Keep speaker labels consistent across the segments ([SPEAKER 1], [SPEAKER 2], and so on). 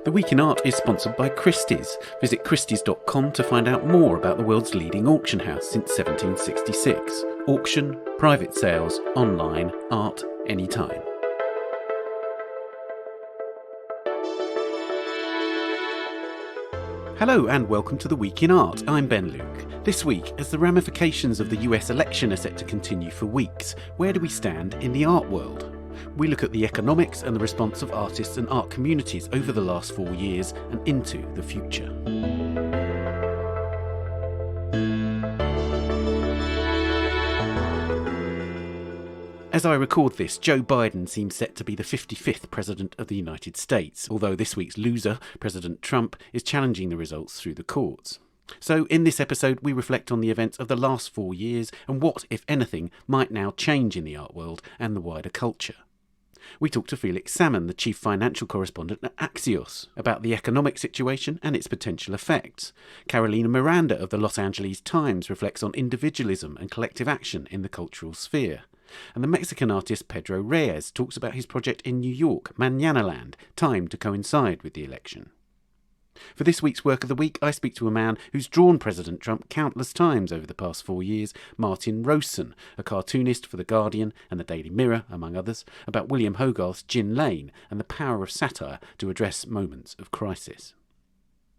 [SPEAKER 1] The Week in Art is sponsored by Christie's. Visit christies.com to find out more about the world's leading auction house since 1766. Auction, private sales, online, art, anytime. Hello and welcome to The Week in Art. I'm Ben Luke. This week, as the ramifications of the US election are set to continue for weeks, where do we stand in the art world? We look at the economics and the response of artists and art communities over the last 4 years and into the future. As I record this, Joe Biden seems set to be the 55th President of the United States, although this week's loser, President Trump, is challenging the results through the courts. So in this episode, we reflect on the events of the last 4 years and what, if anything, might now change in the art world and the wider culture. We talk to Felix Salmon, the chief financial correspondent at Axios, about the economic situation and its potential effects. Carolina Miranda of the Los Angeles Times reflects on individualism and collective action in the cultural sphere. And the Mexican artist Pedro Reyes talks about his project in New York, Mañanaland, timed to coincide with the election. For this week's Work of the Week, I speak to a man who's drawn President Trump countless times over the past 4 years, Martin Rowson, a cartoonist for The Guardian and The Daily Mirror, among others, about William Hogarth's Gin Lane and the power of satire to address moments of crisis.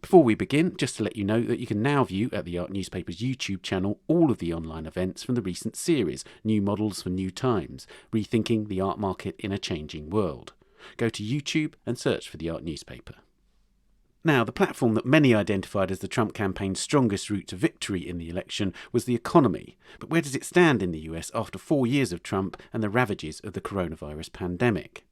[SPEAKER 1] Before we begin, just to let you know that you can now view at the Art Newspaper's YouTube channel all of the online events from the recent series, New Models for New Times, Rethinking the Art Market in a Changing World. Go to YouTube and search for the Art Newspaper. Now, the platform that many identified as the Trump campaign's strongest route to victory in the election was the economy. But where does it stand in the US after 4 years of Trump and the ravages of the coronavirus pandemic?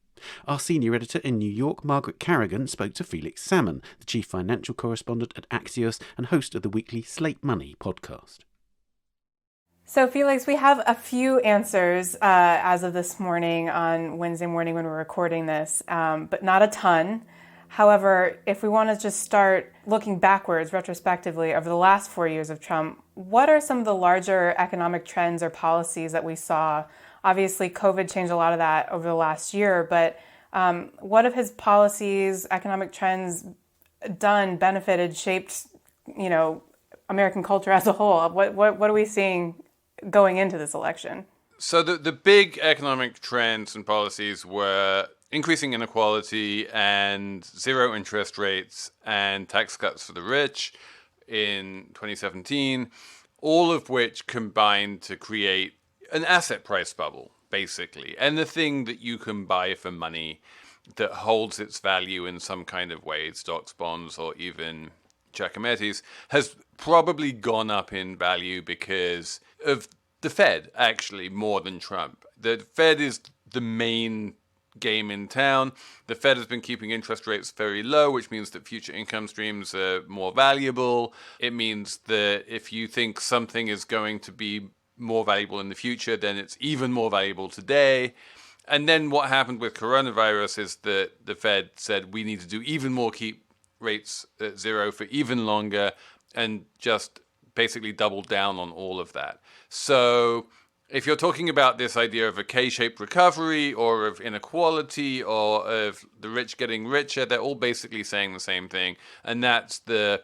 [SPEAKER 1] Our senior editor in New York, Margaret Carrigan, spoke to Felix Salmon, the chief financial correspondent at Axios and host of the weekly Slate Money podcast.
[SPEAKER 2] So, Felix, we have a few answers as of this morning on Wednesday morning when we're recording this, but not a ton. However, if we want to just start looking backwards retrospectively over the last 4 years of Trump, what are some of the larger economic trends or policies that we saw? Obviously, COVID changed a lot of that over the last year, but what have his policies, economic trends done, benefited, shaped, American culture as a whole? What are we seeing going into this election?
[SPEAKER 3] So the big economic trends and policies were increasing inequality and zero interest rates and tax cuts for the rich in 2017, all of which combined to create an asset price bubble, basically. And the thing that you can buy for money that holds its value in some kind of way, stocks, bonds, or even Giacometti's, has probably gone up in value because of the Fed, actually, more than Trump. The Fed is the main game in town. The Fed has been keeping interest rates very low, which means that future income streams are more valuable. It means that if you think something is going to be more valuable in the future, then it's even more valuable today. And then what happened with coronavirus is that the Fed said we need to do even more, keep rates at zero for even longer, and just basically doubled down on all of that. So if you're talking about this idea of a K-shaped recovery or of inequality or of the rich getting richer, they're all basically saying the same thing. And that's the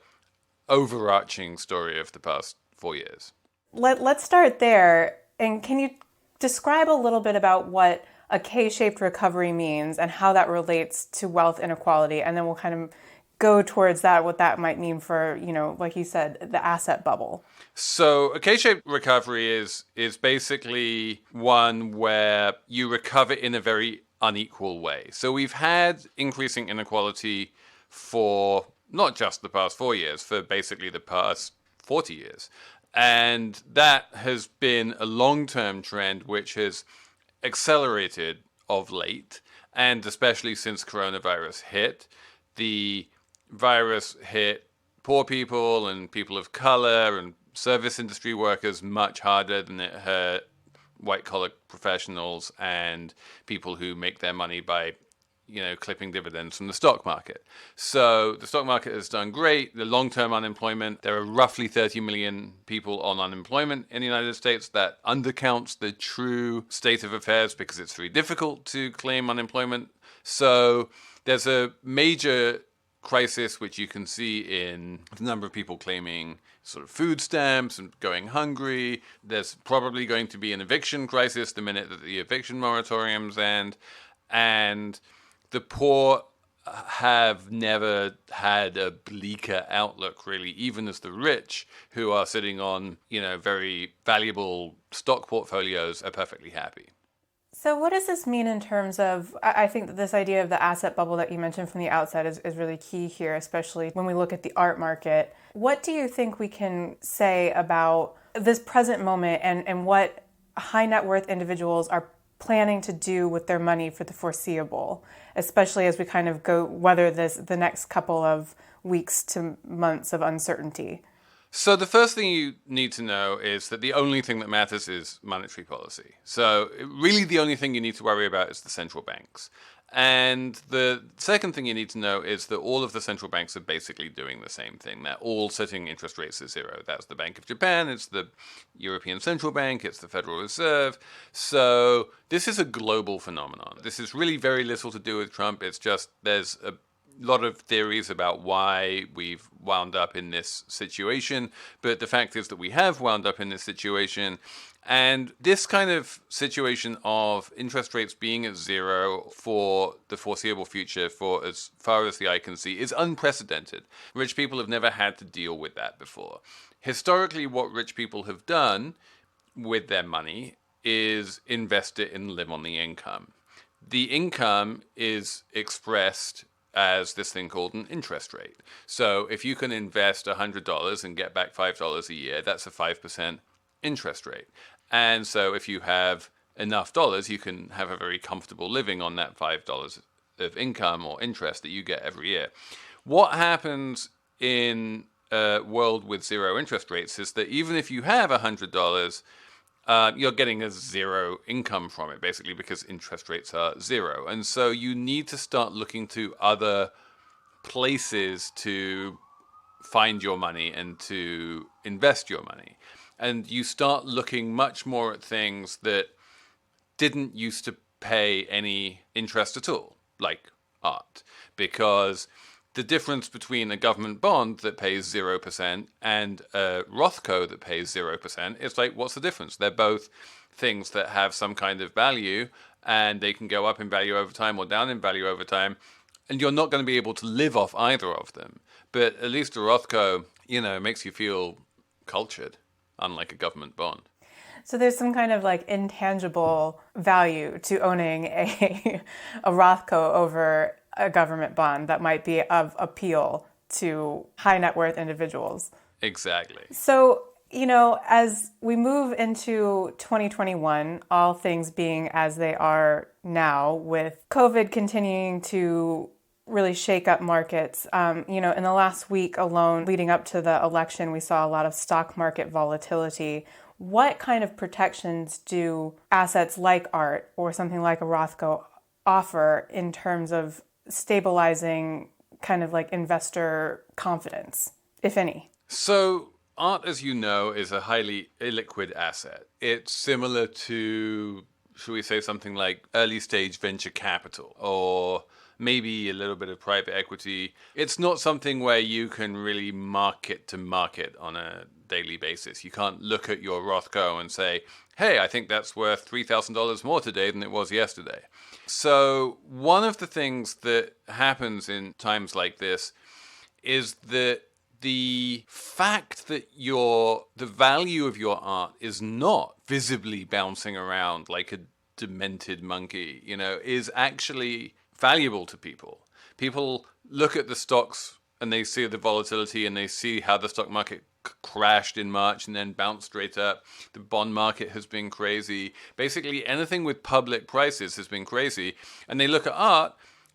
[SPEAKER 3] overarching story of the past 4 years.
[SPEAKER 2] Let's start there. And can you describe a little bit about what a K-shaped recovery means and how that relates to wealth inequality? And then we'll kind of go towards that, what that might mean for, like you said, the asset bubble.
[SPEAKER 3] So a K-shaped recovery is basically one where you recover in a very unequal way. So we've had increasing inequality for not just the past 4 years, for basically the past 40 years. And that has been a long-term trend which has accelerated of late, and especially since coronavirus hit. The virus hit poor people and people of color and service industry workers much harder than it hurt white-collar professionals and people who make their money by, clipping dividends from the stock market. So the stock market has done great. The long-term unemployment, there are roughly 30 million people on unemployment in the United States. That undercounts the true state of affairs because it's very difficult to claim unemployment. So there's a major crisis, which you can see in the number of people claiming sort of food stamps and going hungry. There's probably going to be an eviction crisis the minute that the eviction moratoriums end. And the poor have never had a bleaker outlook, really, even as the rich, who are sitting on, very valuable stock portfolios, are perfectly happy.
[SPEAKER 2] So what does this mean in terms of, I think that this idea of the asset bubble that you mentioned from the outset is really key here, especially when we look at the art market. What do you think we can say about this present moment and what high net worth individuals are planning to do with their money for the foreseeable, especially as we kind of go weather the next couple of weeks to months of uncertainty?
[SPEAKER 3] So the first thing you need to know is that the only thing that matters is monetary policy. So really the only thing you need to worry about is the central banks. And the second thing you need to know is that all of the central banks are basically doing the same thing. They're all setting interest rates at zero. That's the Bank of Japan, it's the European Central Bank, it's the Federal Reserve. So this is a global phenomenon. This is really very little to do with Trump. It's just there's a lot of theories about why we've wound up in this situation. But the fact is that we have wound up in this situation. And this kind of situation of interest rates being at zero for the foreseeable future, for as far as the eye can see, is unprecedented. Rich people have never had to deal with that before. Historically, what rich people have done with their money is invest it and live on the income. The income is expressed as this thing called an interest rate. So if you can invest $100 and get back $5 a year, that's a 5% interest rate. And so if you have enough dollars, you can have a very comfortable living on that $5 of income or interest that you get every year. What happens in a world with zero interest rates is that even if you have $100, you're getting a zero income from it, basically, because interest rates are zero. And so you need to start looking to other places to find your money and to invest your money. And you start looking much more at things that didn't used to pay any interest at all, like art. Because the difference between a government bond that pays 0% and a Rothko that pays 0% is like, what's the difference? They're both things that have some kind of value, and they can go up in value over time or down in value over time. And you're not going to be able to live off either of them. But at least a Rothko, makes you feel cultured, unlike a government bond.
[SPEAKER 2] So there's some kind of like intangible value to owning a Rothko over a government bond that might be of appeal to high net worth individuals.
[SPEAKER 3] Exactly.
[SPEAKER 2] So, as we move into 2021, all things being as they are now, with COVID continuing to really shake up markets, in the last week alone leading up to the election, we saw a lot of stock market volatility. What kind of protections do assets like art or something like a Rothko offer in terms of stabilizing kind of like investor confidence, if any?
[SPEAKER 3] So art, as you know, is a highly illiquid asset. It's similar to, should we say, something like early stage venture capital or maybe a little bit of private equity. It's not something where you can really market to market on a daily basis. You can't look at your Rothko and say, hey, I think that's worth $3,000 more today than it was yesterday. So one of the things that happens in times like this is that the fact that the value of your art is not visibly bouncing around like a demented monkey, is actually valuable to people. People look at the stocks and they see the volatility and they see how the stock market crashed in March and then bounced straight up. The bond market has been crazy. Basically, anything with public prices has been crazy. And they look at art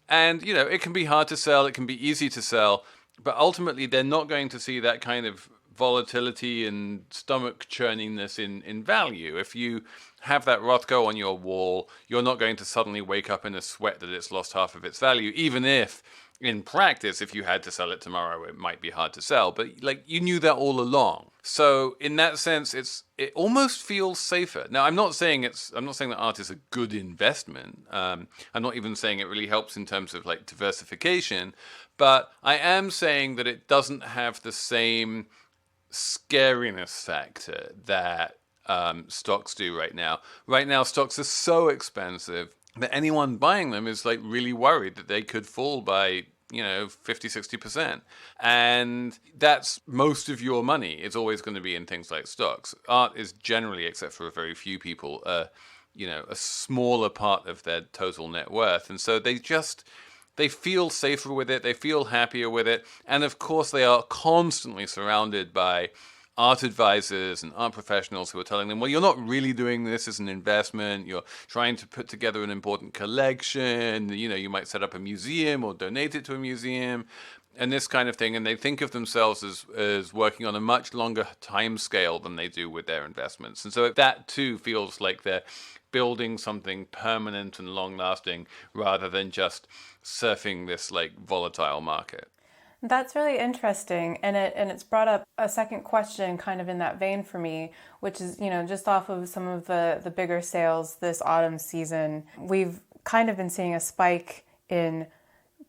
[SPEAKER 3] and, it can be hard to sell. It can be easy to sell. But ultimately, they're not going to see that kind of volatility and stomach churningness in value. If you have that Rothko on your wall, you're not going to suddenly wake up in a sweat that it's lost half of its value, even if in practice, if you had to sell it tomorrow, it might be hard to sell. But like, you knew that all along. So in that sense, it almost feels safer. Now, I'm not saying that art is a good investment. I'm not even saying it really helps in terms of like diversification. But I am saying that it doesn't have the same scariness factor that stocks do right now. Right now, stocks are so expensive that anyone buying them is like really worried that they could fall by 50, 60%. And that's most of your money is always going to be in things like stocks. Art is generally, except for a very few people, a smaller part of their total net worth. And so they feel safer with it. They feel happier with it. And of course, they are constantly surrounded by art advisors and art professionals who are telling them, well, you're not really doing this as an investment. You're trying to put together an important collection. You might set up a museum or donate it to a museum and this kind of thing. And they think of themselves as working on a much longer time scale than they do with their investments. And so that too feels like they're building something permanent and long lasting rather than just surfing this like volatile market.
[SPEAKER 2] That's really interesting, and it's brought up a second question kind of in that vein for me, which is, just off of some of the bigger sales this autumn season, we've kind of been seeing a spike in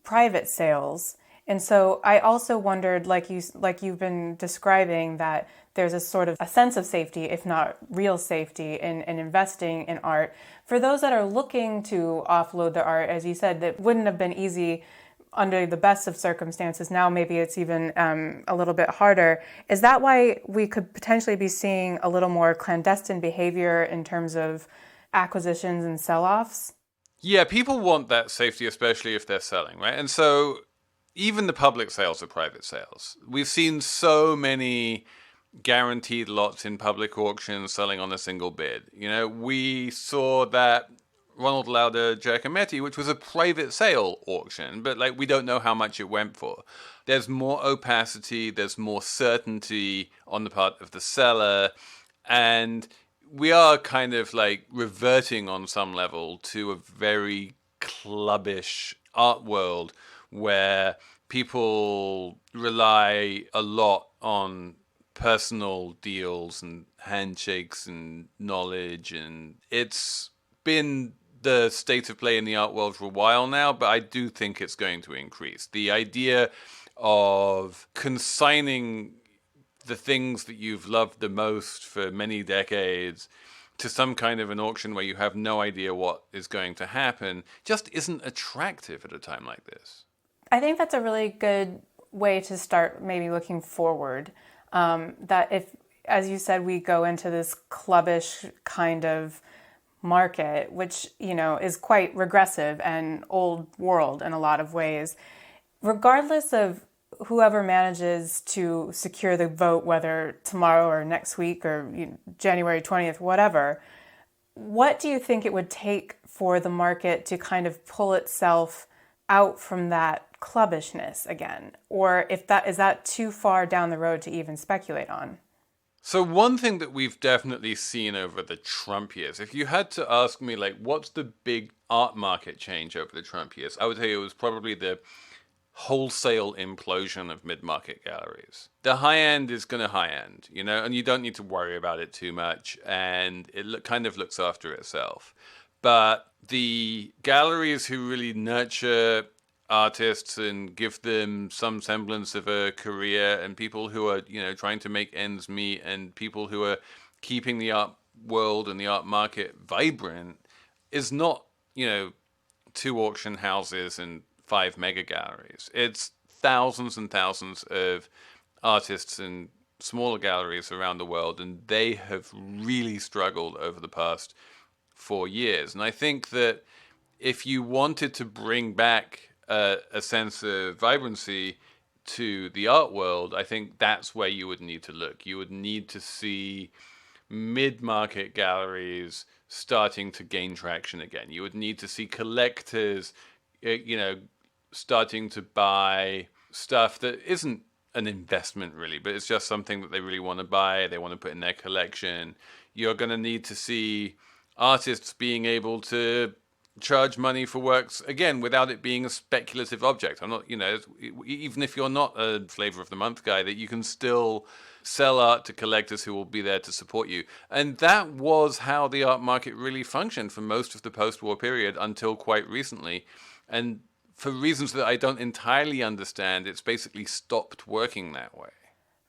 [SPEAKER 2] private sales. And so I also wondered, like you've been describing, that there's a sort of a sense of safety, if not real safety, in investing in art. For those that are looking to offload their art, as you said, that wouldn't have been easy under the best of circumstances. Now maybe it's even a little bit harder. Is that why we could potentially be seeing a little more clandestine behavior in terms of acquisitions and sell-offs?
[SPEAKER 3] Yeah, people want that safety, especially if they're selling, right? And so even the public sales are private sales. We've seen so many guaranteed lots in public auctions selling on a single bid. We saw that Ronald Lauder Giacometti, which was a private sale auction, but like we don't know how much it went for. There's more opacity, there's more certainty on the part of the seller, and we are kind of like reverting on some level to a very clubbish art world where people rely a lot on personal deals and handshakes and knowledge, and it's been the state of play in the art world for a while now, but I do think it's going to increase. The idea of consigning the things that you've loved the most for many decades to some kind of an auction where you have no idea what is going to happen just isn't attractive at a time like this.
[SPEAKER 2] I think that's a really good way to start maybe looking forward. That if, as you said, we go into this clubbish kind of market, which, is quite regressive and old world in a lot of ways, regardless of whoever manages to secure the vote, whether tomorrow or next week or January 20th, whatever, what do you think it would take for the market to kind of pull itself out from that clubbishness again? Or is that too far down the road to even speculate on?
[SPEAKER 3] So one thing that we've definitely seen over the Trump years, if you had to ask me, like, what's the big art market change over the Trump years, I would tell you it was probably the wholesale implosion of mid-market galleries. The high end is going to high end, and you don't need to worry about it too much, and it kind of looks after itself. But the galleries who really nurture artists and give them some semblance of a career, and people who are, trying to make ends meet, and people who are keeping the art world and the art market vibrant, is not, 2 auction houses and 5 mega galleries. It's thousands and thousands of artists and smaller galleries around the world, and they have really struggled over the past 4 years. And I think that if you wanted to bring back a sense of vibrancy to the art world, I think that's where you would need to look. You would need to see mid-market galleries starting to gain traction again. You would need to see collectors, starting to buy stuff that isn't an investment really, but it's just something that they really want to buy, they want to put in their collection. You're going to need to see artists being able to charge money for works, again, without it being a speculative object. I'm not, even if you're not a Flavor of the Month guy, that you can still sell art to collectors who will be there to support you. And that was how the art market really functioned for most of the post-war period until quite recently. And for reasons that I don't entirely understand, it's basically stopped working that way.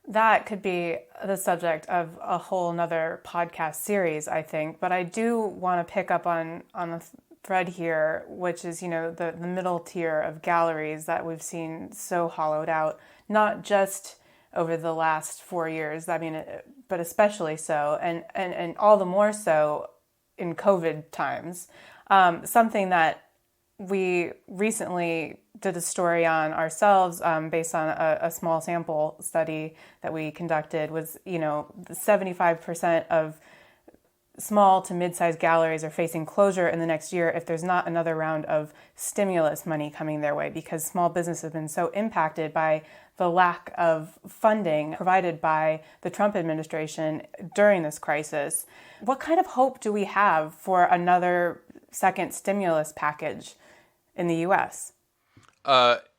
[SPEAKER 2] That could be the subject of a whole nother podcast series, I think. But I do want to pick up on a thread here, which is, the middle tier of galleries that we've seen so hollowed out, not just over the last 4 years, but especially so, and all the more so in COVID times. Something that we recently did a story on ourselves based on a small sample study that we conducted was, 75% of small to mid-sized galleries are facing closure in the next year if there's not another round of stimulus money coming their way, because small business have been so impacted by the lack of funding provided by the Trump administration during this crisis. What kind of hope do we have for another second stimulus package in the U.S.?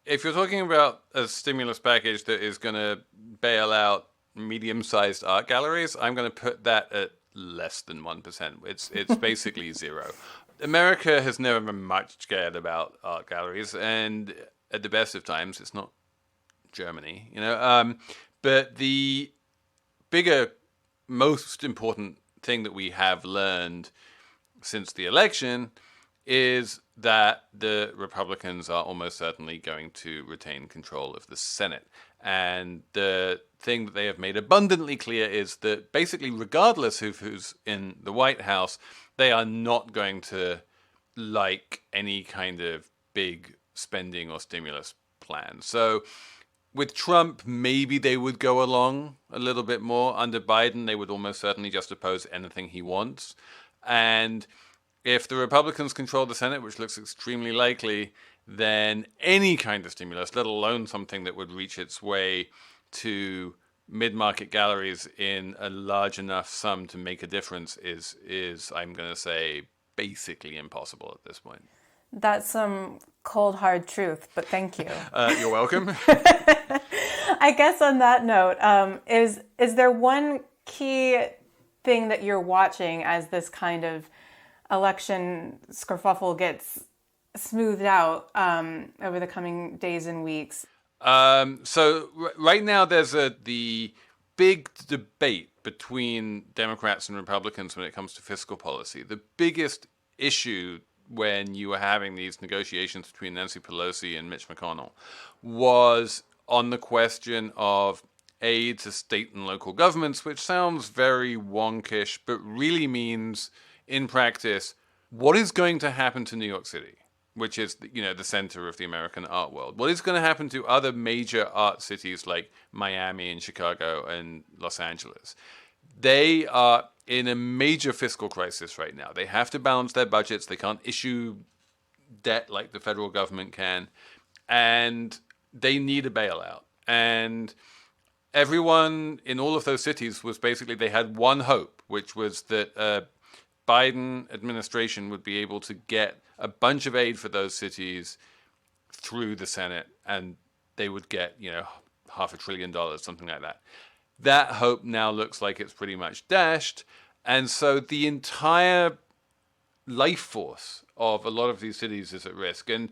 [SPEAKER 3] If you're talking about a stimulus package that is going to bail out medium-sized art galleries, I'm going to put that at less than 1%. It's basically zero. America has never been much scared about art galleries, and at the best of times, it's not Germany, But the bigger, most important thing that we have learned since the election is that the Republicans are almost certainly going to retain control of the Senate. And the thing that they have made abundantly clear is that basically, regardless of who's in the White House, they are not going to like any kind of big spending or stimulus plan. So with Trump, maybe they would go along a little bit more. Under Biden, they would almost certainly just oppose anything he wants. And if the Republicans control the Senate, which looks extremely likely, then any kind of stimulus, let alone something that would reach its way to mid-market galleries in a large enough sum to make a difference, is I'm going to say, basically impossible at this point.
[SPEAKER 2] That's some cold, hard truth, but thank you.
[SPEAKER 3] You're welcome.
[SPEAKER 2] I guess on that note, is there one key thing that you're watching as this kind of election skerfuffle gets smoothed out over the coming days and weeks?
[SPEAKER 3] So right now there's the big debate between Democrats and Republicans when it comes to fiscal policy. The biggest issue when you were having these negotiations between Nancy Pelosi and Mitch McConnell was on the question of aid to state and local governments, which sounds very wonkish, but really means in practice, what is going to happen to New York City, which is, the center of the American art world? What is going to happen to other major art cities like Miami and Chicago and Los Angeles? They are in a major fiscal crisis right now. They have to balance their budgets. They can't issue debt like the federal government can. And they need a bailout. And everyone in all of those cities was basically, they had one hope, which was that Biden administration would be able to get a bunch of aid for those cities through the Senate, and they would get, $500 billion, something like that. That hope now looks like it's pretty much dashed. And so the entire life force of a lot of these cities is at risk. And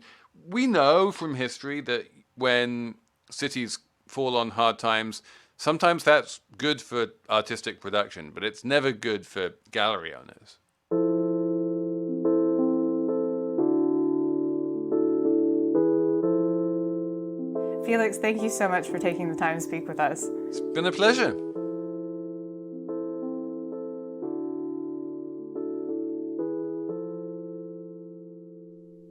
[SPEAKER 3] we know from history that when cities fall on hard times, sometimes that's good for artistic production, but it's never good for gallery owners.
[SPEAKER 2] Felix, thank you so much for taking the time to speak with us.
[SPEAKER 3] It's been a pleasure.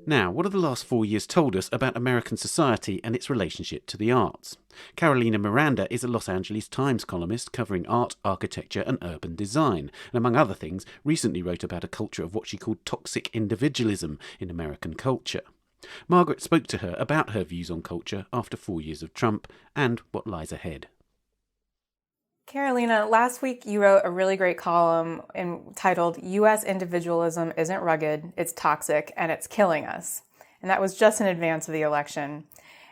[SPEAKER 1] Now, what have the last 4 years told us about American society and its relationship to the arts? Carolina Miranda is a Los Angeles Times columnist covering art, architecture and urban design, and among other things, recently wrote about a culture of what she called toxic individualism in American culture. Margaret spoke to her about her views on culture after 4 years of Trump and what lies ahead.
[SPEAKER 2] Carolina, last week you wrote a really great column entitled U.S. Individualism Isn't Rugged, It's Toxic, and It's Killing Us. And that was just in advance of the election.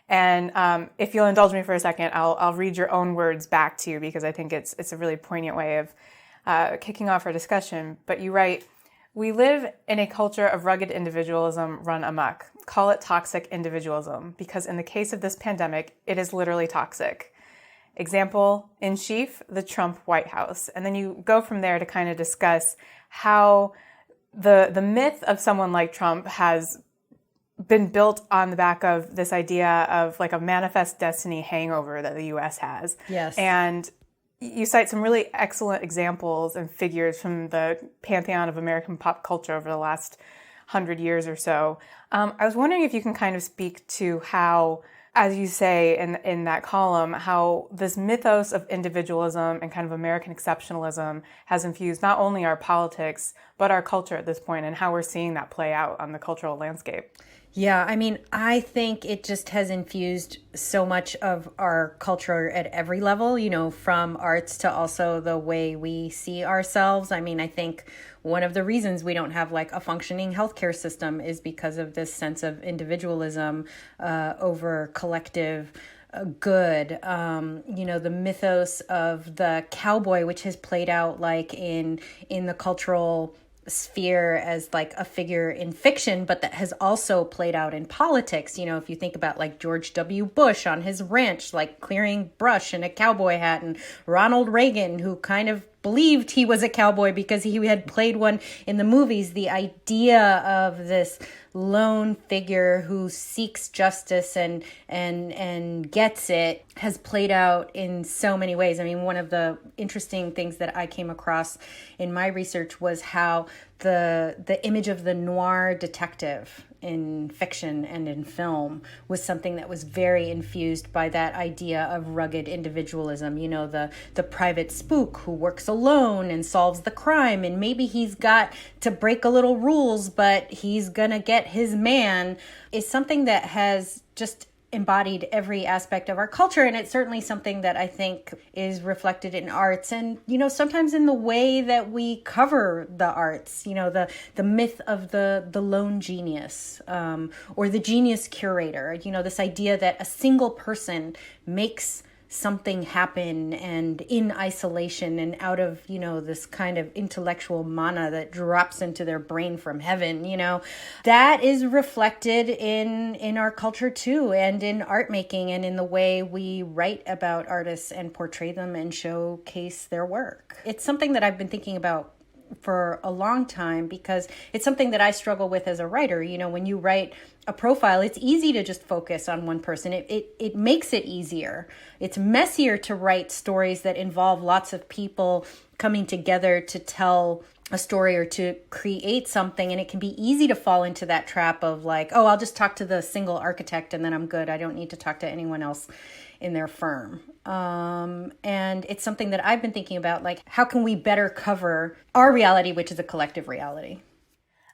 [SPEAKER 2] And if you'll indulge me for a second, I'll read your own words back to you because I think it's a really poignant way of kicking off our discussion. But you write, "We live in a culture of rugged individualism run amok. Call it toxic individualism, because in the case of this pandemic, it is literally toxic. Example in chief, the Trump White House." And then you go from there to kind of discuss how the myth of someone like Trump has been built on the back of this idea of like a manifest destiny hangover that the U.S. has.
[SPEAKER 4] Yes.
[SPEAKER 2] And you cite some really excellent examples and figures from the pantheon of American pop culture over the last 100 years or so. I was wondering if you can kind of speak to how, as you say in that column, how this mythos of individualism and kind of American exceptionalism has infused not only our politics, but our culture at this point, and how we're seeing that play out on the cultural landscape.
[SPEAKER 4] Yeah, I mean, I think it just has infused so much of our culture at every level, you know, from arts to also the way we see ourselves. I mean, I think one of the reasons we don't have like a functioning healthcare system is because of this sense of individualism over collective good. You know, the mythos of the cowboy, which has played out like in the cultural sphere as like a figure in fiction, but that has also played out in politics. You know, if you think about like George W. Bush on his ranch, like clearing brush in a cowboy hat, and Ronald Reagan, who kind of believed he was a cowboy because he had played one in the movies. The idea of this lone figure who seeks justice and gets it has played out in so many ways. I mean, one of the interesting things that I came across in my research was how the image of the noir detective in fiction and in film was something that was very infused by that idea of rugged individualism. You know, the private spook who works alone and solves the crime, and maybe he's got to break a little rules, but he's gonna get his man, is something that has just embodied every aspect of our culture. And it's certainly something that I think is reflected in arts, and, you know, sometimes in the way that we cover the arts, you know, the myth of the lone genius, or the genius curator, you know, this idea that a single person makes something happen and in isolation and out of, you know, this kind of intellectual manna that drops into their brain from heaven, you know, that is reflected in our culture too, and in art making, and in the way we write about artists and portray them and showcase their work. It's something that I've been thinking about for a long time, because it's something that I struggle with as a writer. You know, when you write a profile, it's easy to just focus on one person. It makes it easier. It's messier to write stories that involve lots of people coming together to tell a story or to create something. And it can be easy to fall into that trap of like, oh, I'll just talk to the single architect and then I'm good. I don't need to talk to anyone else in their firm. And it's something that I've been thinking about, like, how can we better cover our reality, which is a collective reality?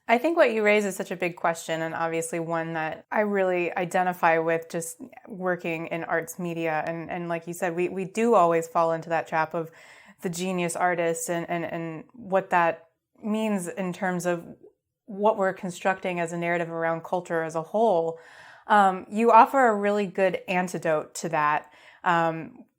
[SPEAKER 2] I think what you raise is such a big question, and obviously one that I really identify with just working in arts media. And like you said, we do always fall into that trap of the genius artist and what that means in terms of what we're constructing as a narrative around culture as a whole. You offer a really good antidote to that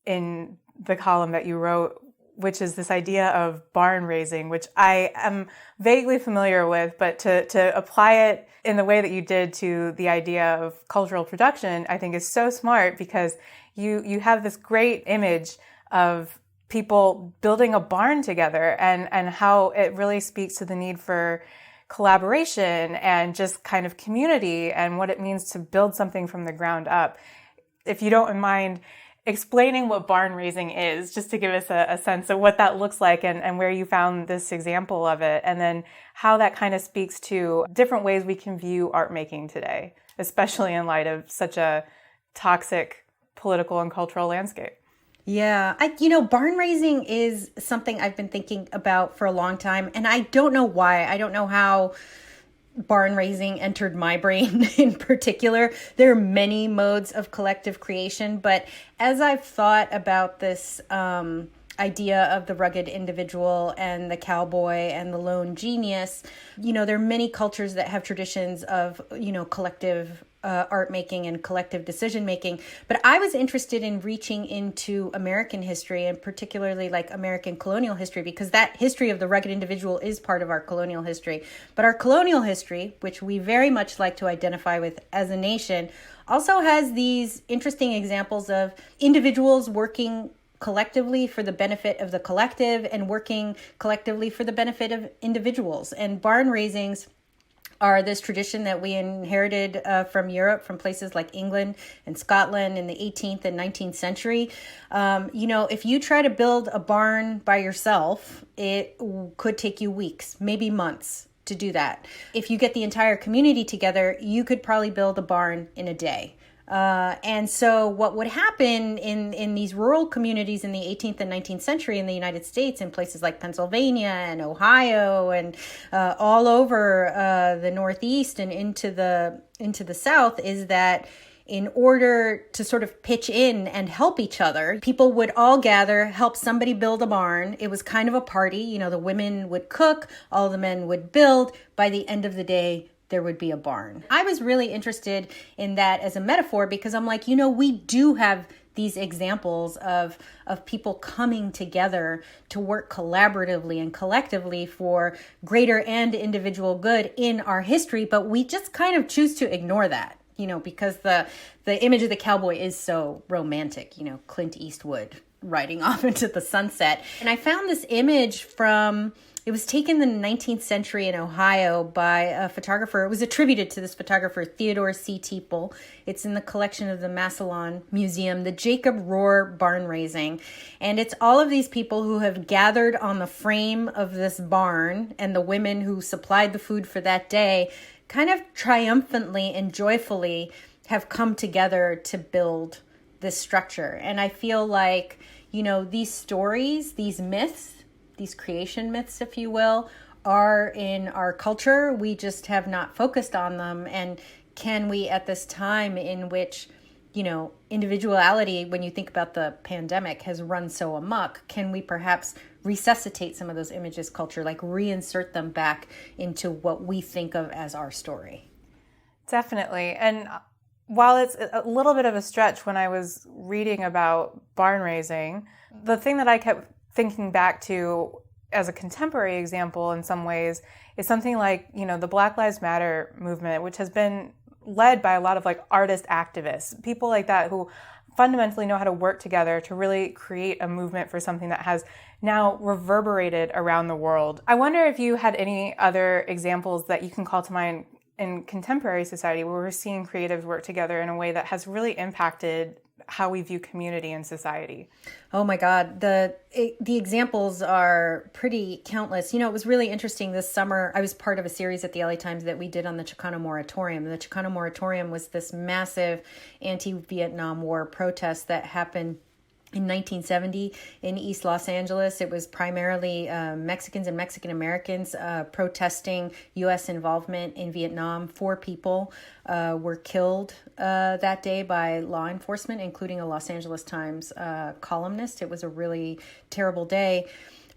[SPEAKER 2] in the column that you wrote, which is this idea of barn raising, which I am vaguely familiar with, but to apply it in the way that you did to the idea of cultural production, I think is so smart, because you have this great image of people building a barn together, and how it really speaks to the need for collaboration and just kind of community and what it means to build something from the ground up. If you don't mind explaining what barn raising is, just to give us a sense of what that looks like and where you found this example of it, and then how that kind of speaks to different ways we can view art making today, especially in light of such a toxic political and cultural landscape.
[SPEAKER 4] Yeah, barn raising is something I've been thinking about for a long time, and I don't know why. I don't know how barn raising entered my brain in particular. There are many modes of collective creation, but as I've thought about this idea of the rugged individual and the cowboy and the lone genius. There are many cultures that have traditions of, collective art making and collective decision making. But I was interested in reaching into American history, and particularly like American colonial history, because that history of the rugged individual is part of our colonial history. But our colonial history, which we very much like to identify with as a nation, also has these interesting examples of individuals working collectively for the benefit of the collective and working collectively for the benefit of individuals. And barn raisings are this tradition that we inherited from Europe, from places like England and Scotland in the 18th and 19th century. If you try to build a barn by yourself, it could take you weeks, maybe months to do that. If you get the entire community together, you could probably build a barn in a day. And so what would happen in these rural communities in the 18th and 19th century in the United States, in places like Pennsylvania and Ohio and all over the Northeast and into the South, is that in order to sort of pitch in and help each other, people would all gather, help somebody build a barn. It was kind of a party. The women would cook, all the men would build. By the end of the day, there would be a barn. I was really interested in that as a metaphor because I'm like, we do have these examples of people coming together to work collaboratively and collectively for greater and individual good in our history, but we just kind of choose to ignore that, because the image of the cowboy is so romantic, Clint Eastwood riding off into the sunset. And I found this image it was taken in the 19th century in Ohio by a photographer. It was attributed to this photographer, Theodore C. Teeple. It's in the collection of the Massillon Museum, the Jacob Rohr barn raising. And it's all of these people who have gathered on the frame of this barn, and the women who supplied the food for that day kind of triumphantly and joyfully have come together to build this structure. And I feel like, these stories, these myths, these creation myths, if you will, are in our culture. We just have not focused on them. And can we, at this time in which, individuality, when you think about the pandemic, has run so amok, can we perhaps resuscitate some of those images culture, like reinsert them back into what we think of as our story?
[SPEAKER 2] Definitely. And while it's a little bit of a stretch, when I was reading about barn raising, the thing that I kept thinking back to as a contemporary example in some ways is something like, the Black Lives Matter movement, which has been led by a lot of like artist activists, people like that who fundamentally know how to work together to really create a movement for something that has now reverberated around the world. I wonder if you had any other examples that you can call to mind in contemporary society where we're seeing creatives work together in a way that has really impacted how we view community and society.
[SPEAKER 4] Oh my God, the examples are pretty countless. It was really interesting this summer. I was part of a series at the LA Times that we did on the Chicano Moratorium. The Chicano Moratorium was this massive anti-Vietnam War protest that happened in 1970 in East Los Angeles. It was primarily Mexicans and Mexican Americans protesting U.S. involvement in Vietnam. 4 people were killed that day by law enforcement, including a Los Angeles Times columnist. It was a really terrible day.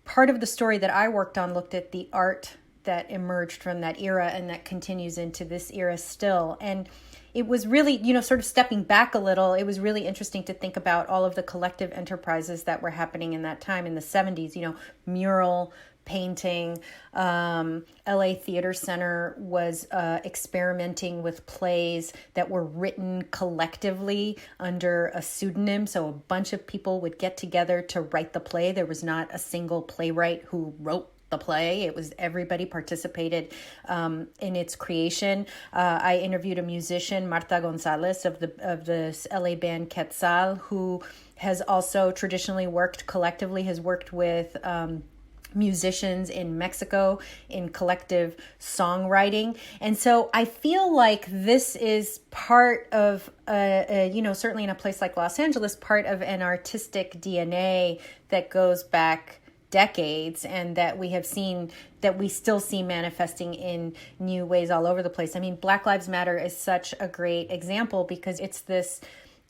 [SPEAKER 4] Part of the story that I worked on looked at the art that emerged from that era and that continues into this era still. And it was really, sort of stepping back a little, it was really interesting to think about all of the collective enterprises that were happening in that time in the 70s, mural painting. LA Theater Center was experimenting with plays that were written collectively under a pseudonym. So a bunch of people would get together to write the play. There was not a single playwright who wrote the play. It was everybody participated in its creation. I interviewed a musician, Marta Gonzalez of the LA band Quetzal, who has also traditionally worked collectively, has worked with musicians in Mexico in collective songwriting. And so I feel like this is part of, certainly in a place like Los Angeles, part of an artistic DNA that goes back decades and that we have seen, that we still see manifesting in new ways all over the place. I mean, Black Lives Matter is such a great example because it's this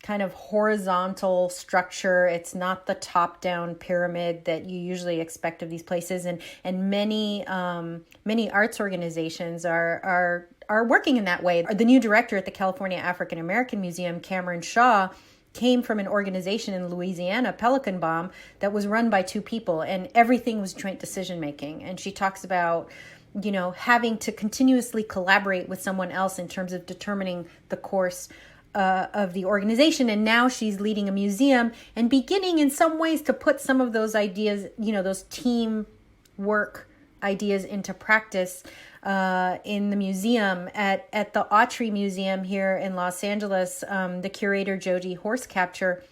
[SPEAKER 4] kind of horizontal structure. It's not the top-down pyramid that you usually expect of these places, and many arts organizations are working in that way. The new director at the California African American Museum, Cameron Shaw, came from an organization in Louisiana, Pelican Bomb, that was run by two people, and everything was joint decision making. And she talks about, having to continuously collaborate with someone else in terms of determining the course of the organization. And now she's leading a museum and beginning in some ways to put some of those ideas, those team work ideas into practice in the museum. At the Autry Museum here in Los Angeles, the curator Jody Horsecapture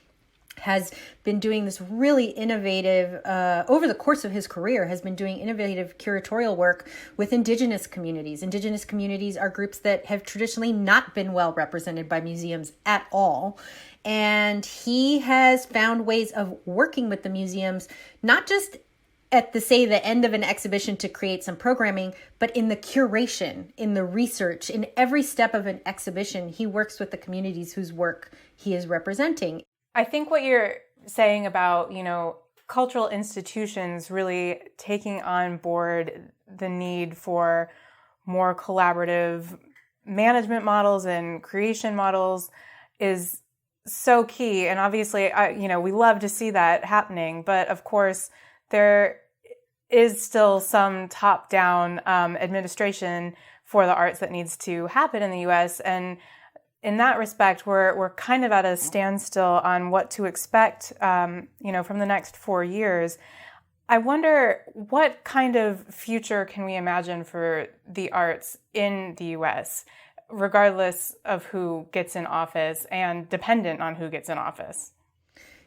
[SPEAKER 4] has been doing this really innovative, over the course of his career, has been doing innovative curatorial work with indigenous communities. Indigenous communities are groups that have traditionally not been well represented by museums at all. And he has found ways of working with the museums, not just at the end of an exhibition to create some programming, but in the curation, in the research, in every step of an exhibition, he works with the communities whose work he is representing.
[SPEAKER 2] I think what you're saying about, cultural institutions really taking on board the need for more collaborative management models and creation models is so key. And obviously, we love to see that happening. But of course, there is still some top-down administration for the arts that needs to happen in the U.S. And in that respect, we're kind of at a standstill on what to expect, from the next 4 years. I wonder what kind of future can we imagine for the arts in the U.S., regardless of who gets in office and dependent on who gets in office.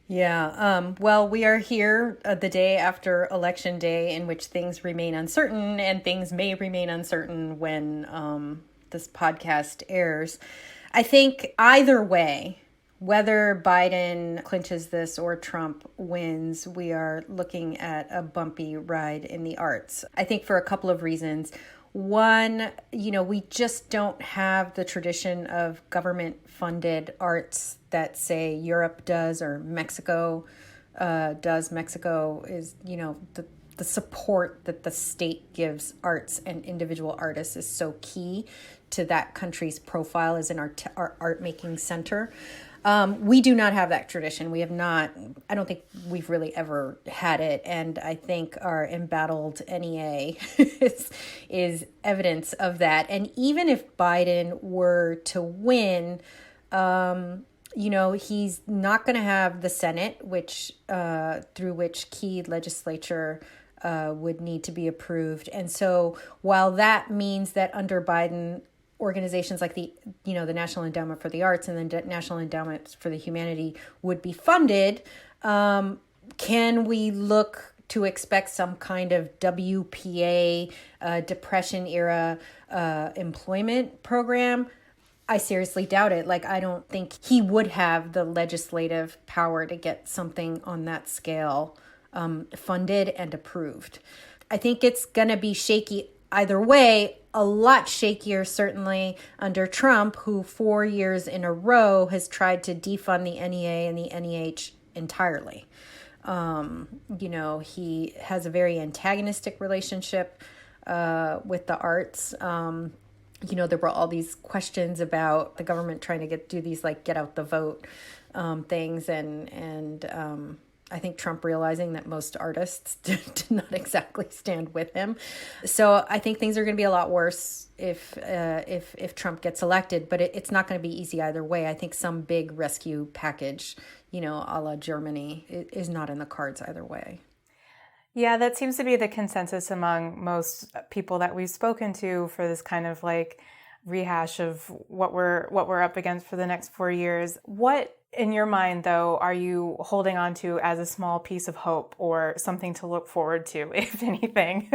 [SPEAKER 4] Yeah. Well, we are here the day after Election Day, in which things remain uncertain, and things may remain uncertain when this podcast airs. I think either way, whether Biden clinches this or Trump wins, we are looking at a bumpy ride in the arts. I think for a couple of reasons. One, we just don't have the tradition of government-funded arts that, say, Europe does or Mexico does. Mexico is, the support that the state gives arts and individual artists is so key to that country's profile as an art-making center. We do not have that tradition. We have not, I don't think we've really ever had it. And I think our embattled NEA is evidence of that. And even if Biden were to win, he's not going to have the Senate, which through which key legislature would need to be approved. And so while that means that under Biden, organizations like the National Endowment for the Arts and the National Endowment for the Humanity would be funded, can we look to expect some kind of WPA, Depression era employment program? I seriously doubt it. I don't think he would have the legislative power to get something on that scale funded and approved. I think it's going to be shaky either way. A lot shakier, certainly, under Trump, who 4 years in a row has tried to defund the NEA and the NEH entirely. He has a very antagonistic relationship with the arts. There were all these questions about the government trying to do these get out the vote things, and I think Trump realizing that most artists did not exactly stand with him. So I think things are going to be a lot worse if Trump gets elected, but it's not going to be easy either way. I think some big rescue package, a la Germany, is not in the cards either way.
[SPEAKER 2] Yeah, that seems to be the consensus among most people that we've spoken to for this kind of rehash of what we're up against for the next 4 years. What, in your mind, though, are you holding on to as a small piece of hope or something to look forward to, if anything?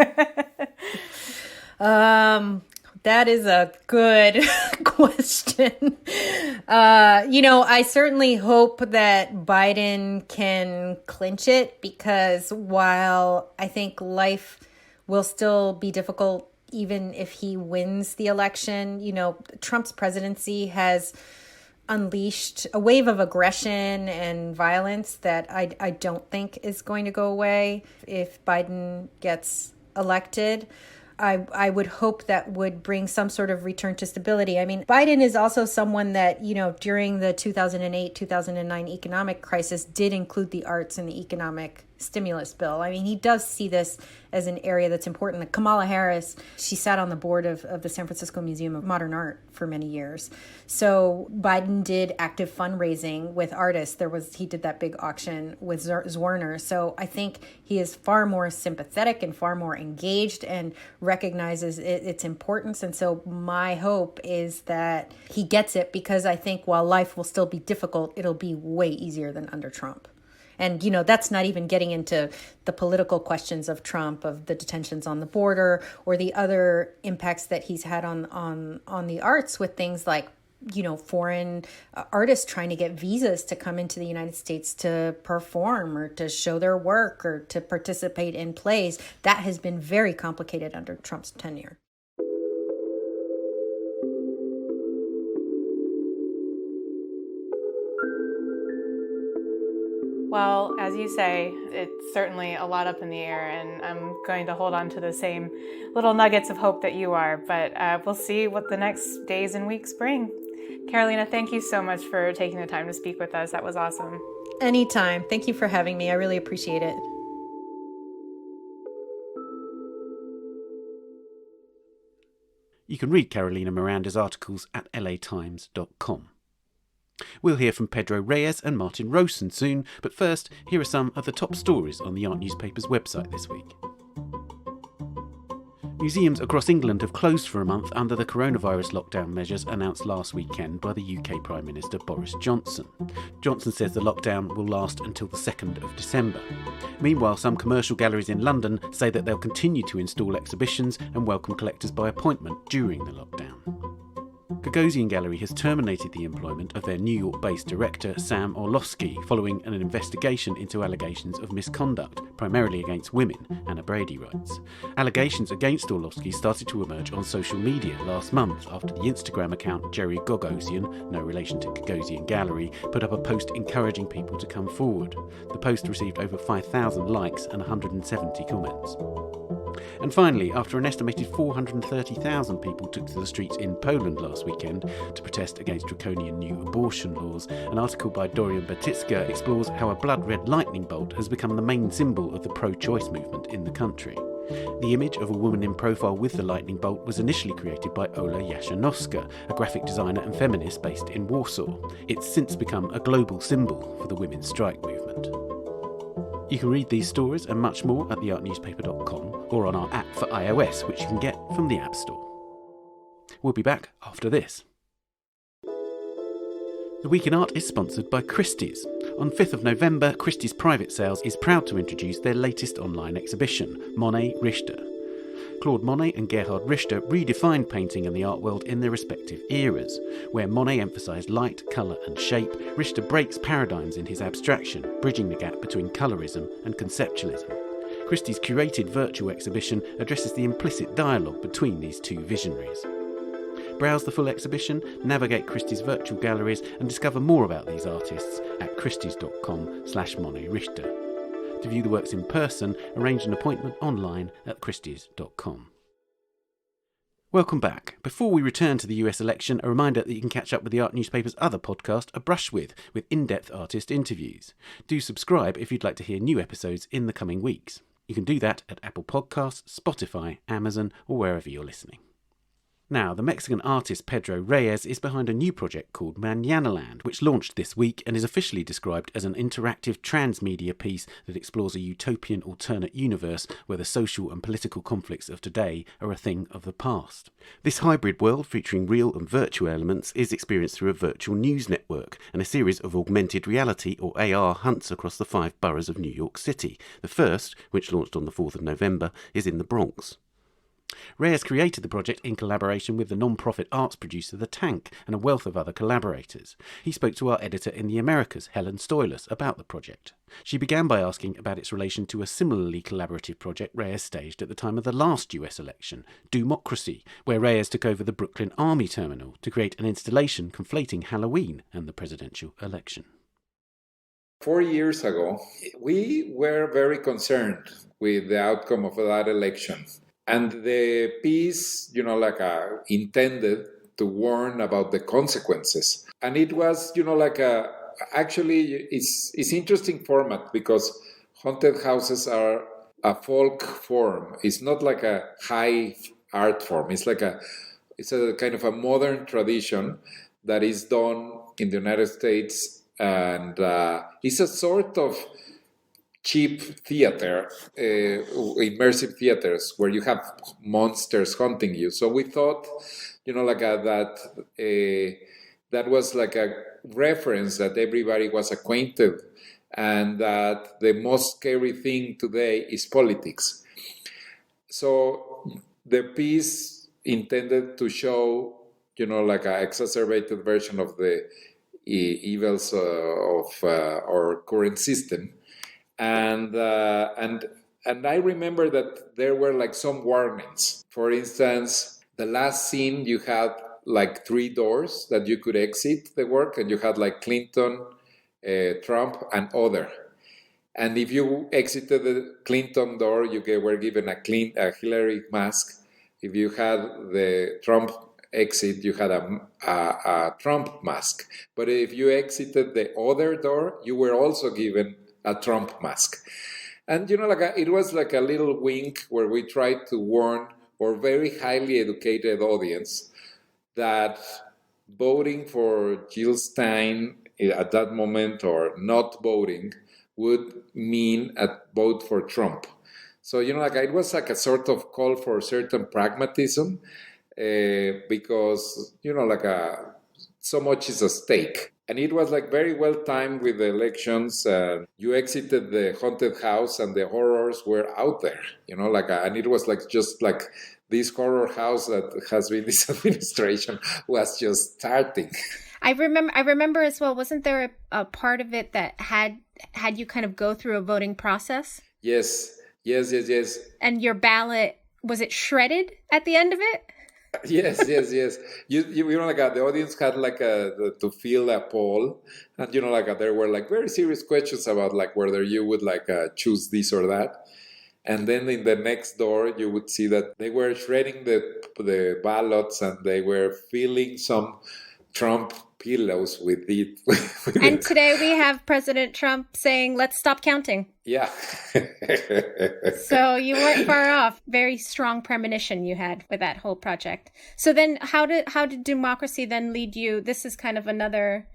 [SPEAKER 4] That is a good question. I certainly hope that Biden can clinch it, because while I think life will still be difficult even if he wins the election, Trump's presidency has unleashed a wave of aggression and violence that I don't think is going to go away if Biden gets elected. I would hope that would bring some sort of return to stability. I mean, Biden is also someone that, during the 2008-2009 economic crisis did include the arts in the economic stimulus bill. I mean, he does see this as an area that's important. Like Kamala Harris, she sat on the board of the San Francisco Museum of Modern Art for many years. So Biden did active fundraising with artists. He did that big auction with Zwirner. So I think he is far more sympathetic and far more engaged and recognizes its importance. And so my hope is that he gets it, because I think while life will still be difficult, it'll be way easier than under Trump. And, that's not even getting into the political questions of Trump, of the detentions on the border, or the other impacts that he's had on the arts with things like, foreign artists trying to get visas to come into the United States to perform or to show their work or to participate in plays. That has been very complicated under Trump's tenure.
[SPEAKER 2] Well, as you say, it's certainly a lot up in the air, and I'm going to hold on to the same little nuggets of hope that you are, but we'll see what the next days and weeks bring. Carolina, thank you so much for taking the time to speak with us. That was awesome.
[SPEAKER 4] Anytime. Thank you for having me. I really appreciate it.
[SPEAKER 1] You can read Carolina Miranda's articles at latimes.com. We'll hear from Pedro Reyes and Martin Rowson soon, but first, here are some of the top stories on the Art Newspaper's website this week. Museums across England have closed for a month under the coronavirus lockdown measures announced last weekend by the UK Prime Minister Boris Johnson. Johnson says the lockdown will last until the 2nd of December. Meanwhile, some commercial galleries in London say that they'll continue to install exhibitions and welcome collectors by appointment during the lockdown. Gagosian Gallery has terminated the employment of their New York-based director Sam Orlowski following an investigation into allegations of misconduct, primarily against women, Anna Brady writes. Allegations against Orlowski started to emerge on social media last month after the Instagram account Jerry Gagosian, no relation to Gagosian Gallery, put up a post encouraging people to come forward. The post received over 5,000 likes and 170 comments. And finally, after an estimated 430,000 people took to the streets in Poland last weekend to protest against draconian new abortion laws, an article by Dorian Batitska explores how a blood-red lightning bolt has become the main symbol of the pro-choice movement in the country. The image of a woman in profile with the lightning bolt was initially created by Ola Jasionowska, a graphic designer and feminist based in Warsaw. It's since become a global symbol for the women's strike movement. You can read these stories and much more at theartnewspaper.com or on our app for iOS, which you can get from the App Store. We'll be back after this. The Week in Art is sponsored by Christie's. On 5th of November, Christie's Private Sales is proud to introduce their latest online exhibition, Monet Richter. Claude Monet and Gerhard Richter redefined painting and the art world in their respective eras. Where Monet emphasised light, colour and shape, Richter breaks paradigms in his abstraction, bridging the gap between colorism and conceptualism. Christie's curated virtual exhibition addresses the implicit dialogue between these two visionaries. Browse the full exhibition, navigate Christie's virtual galleries and discover more about these artists at christies.com/Monet-Richter. To view the works in person, arrange an appointment online at christies.com. Welcome back. Before we return to the US election, a reminder that you can catch up with the Art Newspaper's other podcast, A Brush with in-depth artist interviews. Do subscribe if you'd like to hear new episodes in the coming weeks. You can do that at Apple Podcasts, Spotify, Amazon, or wherever you're listening. Now, the Mexican artist Pedro Reyes is behind a new project called Mañanaland, which launched this week and is officially described as an interactive transmedia piece that explores a utopian alternate universe where the social and political conflicts of today are a thing of the past. This hybrid world, featuring real and virtual elements, is experienced through a virtual news network and a series of augmented reality or AR hunts across the 5 boroughs of New York City. The first, which launched on the 4th of November, is in the Bronx. Reyes created the project in collaboration with the non-profit arts producer The Tank and a wealth of other collaborators. He spoke to our editor in the Americas, Helen Stoyless, about the project. She began by asking about its relation to a similarly collaborative project Reyes staged at the time of the last US election, Democracy, where Reyes took over the Brooklyn Army Terminal to create an installation conflating Halloween and the presidential election.
[SPEAKER 5] 4 years ago, we were very concerned with the outcome of that election. And the piece, intended to warn about the consequences. And it was, actually, it's interesting format because haunted houses are a folk form. It's not like a high art form. It's a kind of a modern tradition that is done in the United States. And it's a sort of cheap theater, immersive theaters where you have monsters hunting you. So we thought, that was like a reference that everybody was acquainted, and that the most scary thing today is politics. So the piece intended to show, an exacerbated version of the evils of our current system. And I remember that there were some warnings. For instance, the last scene, you had 3 doors that you could exit the work, and you had Clinton, Trump, and other. And if you exited the Clinton door, you were given a Hillary mask. If you had the Trump exit, you had a Trump mask. But if you exited the other door, you were also given a Trump mask. And it was like a little wink where we tried to warn our very highly educated audience that voting for Jill Stein at that moment or not voting would mean a vote for Trump. So it was a sort of call for certain pragmatism, because so much is at stake. And it was very well timed with the elections. You exited the haunted house and the horrors were out there, and it was just this horror house that has been this administration was just starting.
[SPEAKER 4] I remember as well, wasn't there a part of it that had you kind of go through a voting process? Yes. And your ballot, was it shredded at the end of it?
[SPEAKER 5] Yes. You the audience had to fill a poll, and there were very serious questions about whether you would choose this or that. And then in the next door, you would see that they were shredding the ballots, and they were filling some Trump pillows with it.
[SPEAKER 4] And today we have President Trump saying, "Let's stop counting."
[SPEAKER 5] Yeah.
[SPEAKER 4] So you weren't far off. Very strong premonition you had with that whole project. So then how did Democracy then lead you? This is kind of another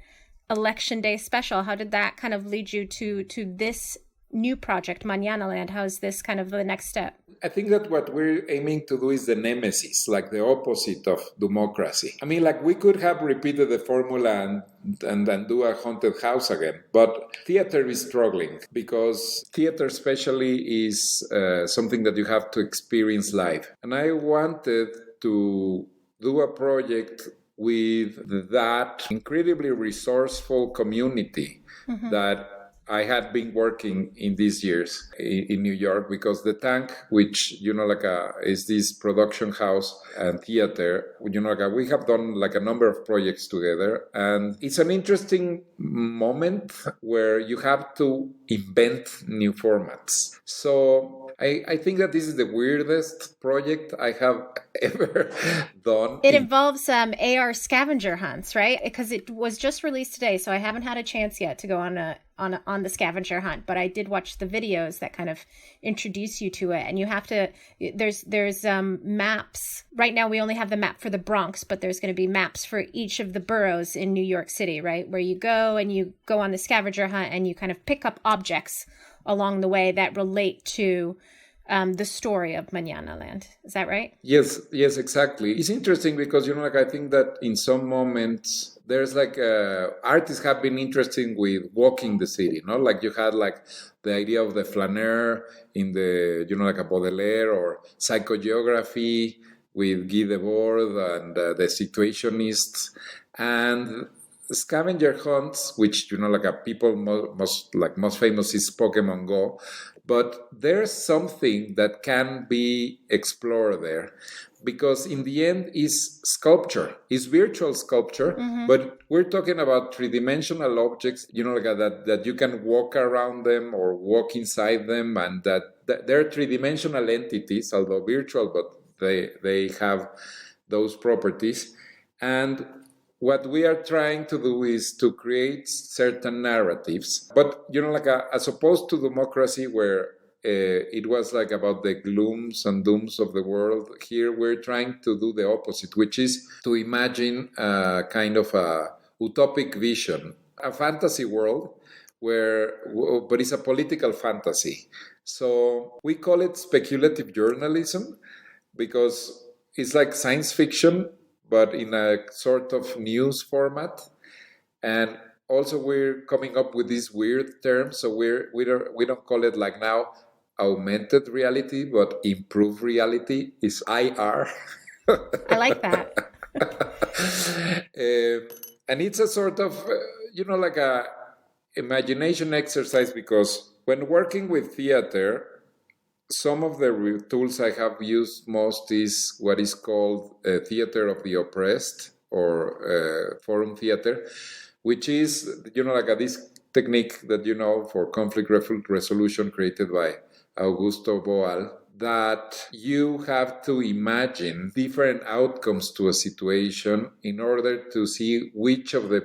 [SPEAKER 4] election day special. How did that kind of lead you to this new project, Mañanaland? How is this kind of the next step?
[SPEAKER 5] I think that what we're aiming to do is the nemesis, the opposite of Democracy. I mean, we could have repeated the formula and then do a haunted house again. But theater is struggling because theater especially is something that you have to experience live. And I wanted to do a project with that incredibly resourceful community that I had been working in these years in New York, because the Tank, which, is this production house and theater, we have done a number of projects together. And it's an interesting moment where you have to invent new formats. So I think that this is the weirdest project I have ever done.
[SPEAKER 4] It involves AR scavenger hunts, right? Because it was just released today, so I haven't had a chance yet to go on the scavenger hunt, but I did watch the videos that kind of introduce you to it. And you have to, there's maps. Right now we only have the map for the Bronx, but there's going to be maps for each of the boroughs in New York City, right? Where you go on the scavenger hunt and you kind of pick up objects along the way that relate to the story of Mañanaland. Is that right?
[SPEAKER 5] Yes, exactly. It's interesting because, I think that in some moments there's like artists have been interested with walking the city, no? Like you had like the idea of the flaneur in the, like a Baudelaire, or psychogeography with Guy Debord and the situationists, and scavenger hunts, which, like a people most famous is Pokemon Go. But there's something that can be explored there, because in the end is sculpture, is virtual sculpture, but we're talking about three-dimensional objects, like that you can walk around them or walk inside them, and that they're three-dimensional entities, although virtual, but they have those properties. And what we are trying to do is to create certain narratives, but like as opposed to democracy, where it was like about the glooms and dooms of the world, here we're trying to do the opposite, which is to imagine a kind of a utopic vision, a fantasy world but it's a political fantasy. So we call it speculative journalism, because it's like science fiction, but in a sort of news format. And also we're coming up with these weird terms. So we don't call it like now augmented reality, but improved reality is IR.
[SPEAKER 4] I like that.
[SPEAKER 5] And it's a sort of, like a imagination exercise, because when working with theater, some of the tools I have used most is what is called theater of the oppressed, or forum theater, which is, like this technique that for conflict resolution, created by Augusto Boal, that you have to imagine different outcomes to a situation in order to see which of the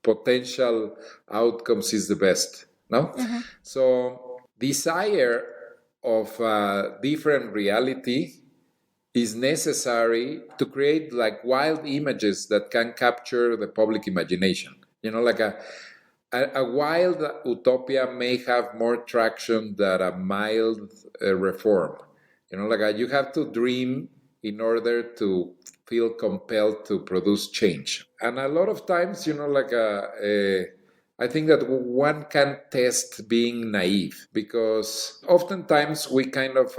[SPEAKER 5] potential outcomes is the best. No? So desire of different reality is necessary to create like wild images that can capture the public imagination. Like a wild utopia may have more traction than a mild reform. Like you have to dream in order to feel compelled to produce change. And a lot of times, I think that one can test being naive, because oftentimes we kind of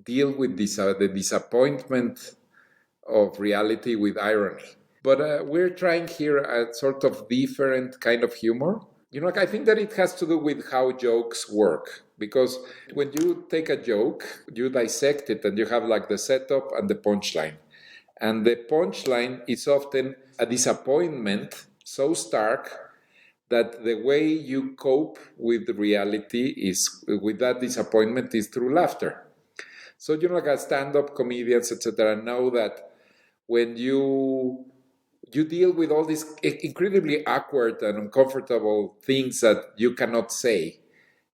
[SPEAKER 5] deal with the disappointment of reality with irony. But we're trying here a sort of different kind of humor. I think that it has to do with how jokes work. Because when you take a joke, you dissect it and you have like the setup and the punchline. And the punchline is often a disappointment so stark that the way you cope with reality with that disappointment is through laughter. So, like a stand-up comedians, etc., know that when you deal with all these incredibly awkward and uncomfortable things that you cannot say,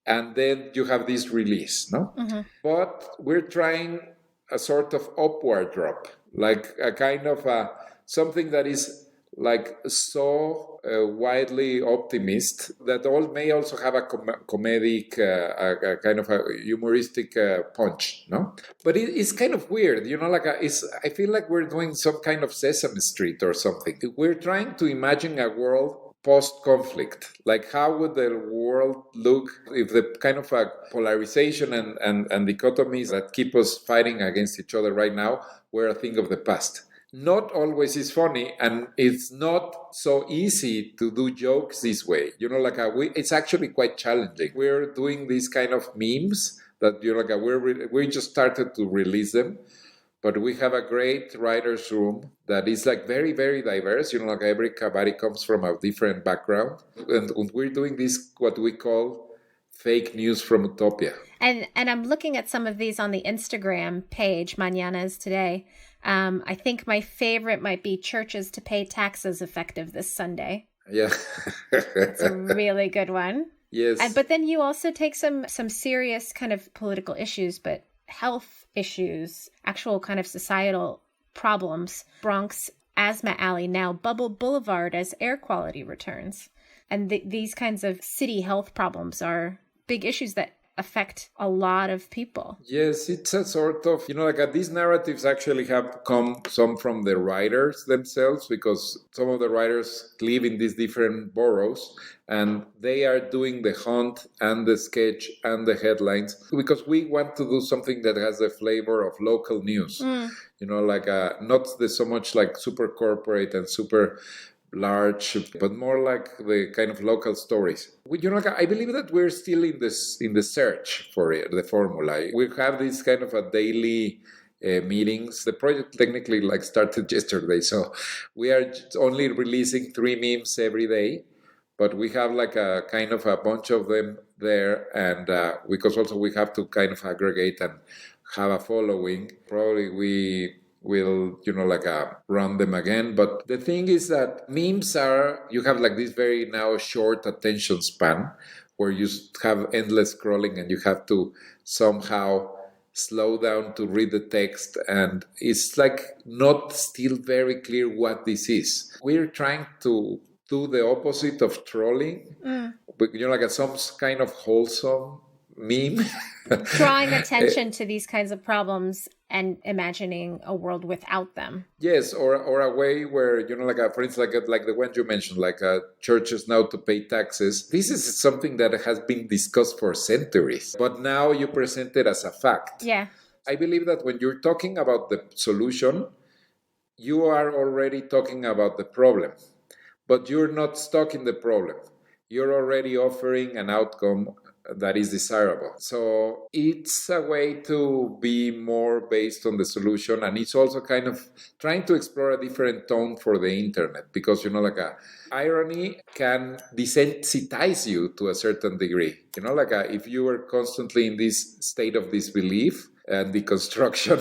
[SPEAKER 5] and then you have this release, no? But we're trying a sort of upward drop, like a kind of something that is like so widely optimist that may also have a comedic, a kind of a humoristic punch, no? But it's kind of weird, I feel like we're doing some kind of Sesame Street or something. We're trying to imagine a world post-conflict. Like, how would the world look if the kind of a polarization and dichotomies that keep us fighting against each other right now were a thing of the past? Not always is funny, and it's not so easy to do jokes this way. It's actually quite challenging. We're doing these kind of memes that we just started to release them, but we have a great writers' room that is like very, very diverse. Everybody comes from a different background, and we're doing this what we call fake news from utopia.
[SPEAKER 4] And I'm looking at some of these on the Instagram page, Mañana's today. I think my favorite might be churches to pay taxes effective this Sunday.
[SPEAKER 5] Yeah.
[SPEAKER 4] It's a really good one.
[SPEAKER 5] Yes.
[SPEAKER 4] But then you also take some serious kind of political issues, but health issues, actual kind of societal problems. Bronx Asthma Alley, now Bubble Boulevard, as air quality returns. And these kinds of city health problems are big issues that
[SPEAKER 6] affect a lot of people.
[SPEAKER 5] Yes, it's a sort of, these narratives actually have come some from the writers themselves, because some of the writers live in these different boroughs and they are doing the hunt and the sketch and the headlines, because we want to do something that has the flavor of local news. Not so much like super corporate and super large, but more like the kind of local stories. I believe that we're still in the search for the formula. We have this kind of a daily meetings. The project technically started yesterday, so we are only releasing 3 memes every day, but we have a kind of a bunch of them there, and because also we have to kind of aggregate and have a following. Probably we will, run them again. But the thing is that memes you have this very now short attention span where you have endless scrolling and you have to somehow slow down to read the text. And it's not still very clear what this is. We're trying to do the opposite of trolling, but, some kind of wholesome meme.
[SPEAKER 6] Drawing attention to these kinds of problems and imagining a world without them.
[SPEAKER 5] Yes, or a way where, for instance, like the one you mentioned, churches now to pay taxes. This is something that has been discussed for centuries, but now you present it as a fact.
[SPEAKER 6] Yeah.
[SPEAKER 5] I believe that when you're talking about the solution, you are already talking about the problem, but you're not stuck in the problem. You're already offering an outcome that is desirable. So it's a way to be more based on the solution, and it's also kind of trying to explore a different tone for the internet, because irony can desensitize you to a certain degree. If you were constantly in this state of disbelief and deconstruction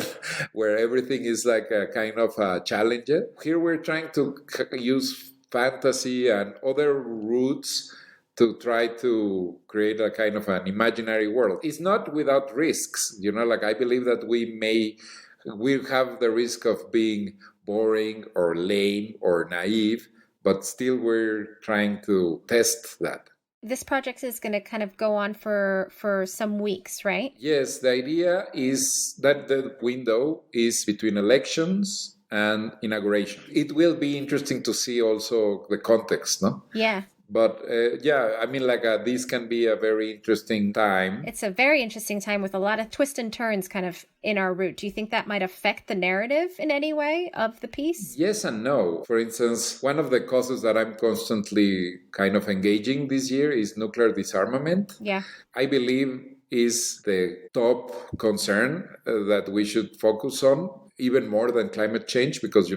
[SPEAKER 5] where everything is a kind of a challenge, here we're trying to use fantasy and other routes to try to create a kind of an imaginary world. It's not without risks. I believe that we have the risk of being boring or lame or naive, but still we're trying to test that.
[SPEAKER 6] This project is going to kind of go on for some weeks, right?
[SPEAKER 5] Yes, the idea is that the window is between elections and inauguration. It will be interesting to see also the context, no?
[SPEAKER 6] Yeah.
[SPEAKER 5] But this can be a very interesting time.
[SPEAKER 6] It's a very interesting time with a lot of twists and turns kind of in our route. Do you think that might affect the narrative in any way of the piece?
[SPEAKER 5] Yes and no. For instance, one of the causes that I'm constantly kind of engaging this year is nuclear disarmament.
[SPEAKER 6] Yeah.
[SPEAKER 5] I believe is the top concern that we should focus on, even more than climate change, because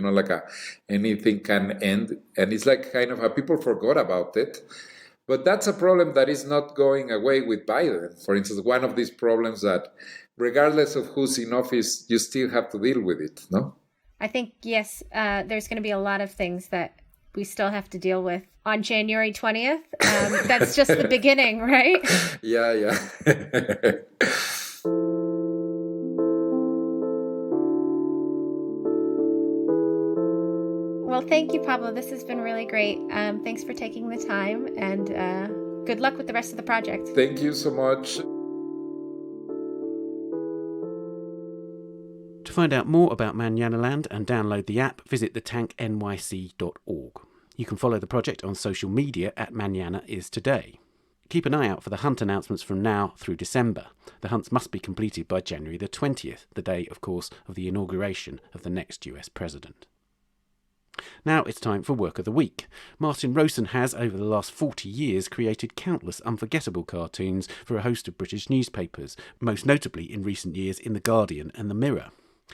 [SPEAKER 5] anything can end, and it's kind of people forgot about it. But that's a problem that is not going away with Biden. For instance, one of these problems that regardless of who's in office, you still have to deal with it, no?
[SPEAKER 6] I think, yes, there's going to be a lot of things that we still have to deal with on January 20th. That's just the beginning, right?
[SPEAKER 5] Yeah.
[SPEAKER 6] Well, thank you, Pablo. This has been really great. Thanks for taking the time, and good luck with the rest of the project.
[SPEAKER 5] Thank you so much.
[SPEAKER 1] To find out more about Mañanaland and download the app, visit thetanknyc.org. You can follow the project on social media at MañanaIsToday. Keep an eye out for the hunt announcements from now through December. The hunts must be completed by January the 20th, the day, of course, of the inauguration of the next US president. Now it's time for Work of the Week. Martin Rowson has, over the last 40 years, created countless unforgettable cartoons for a host of British newspapers, most notably in recent years in The Guardian and The Mirror.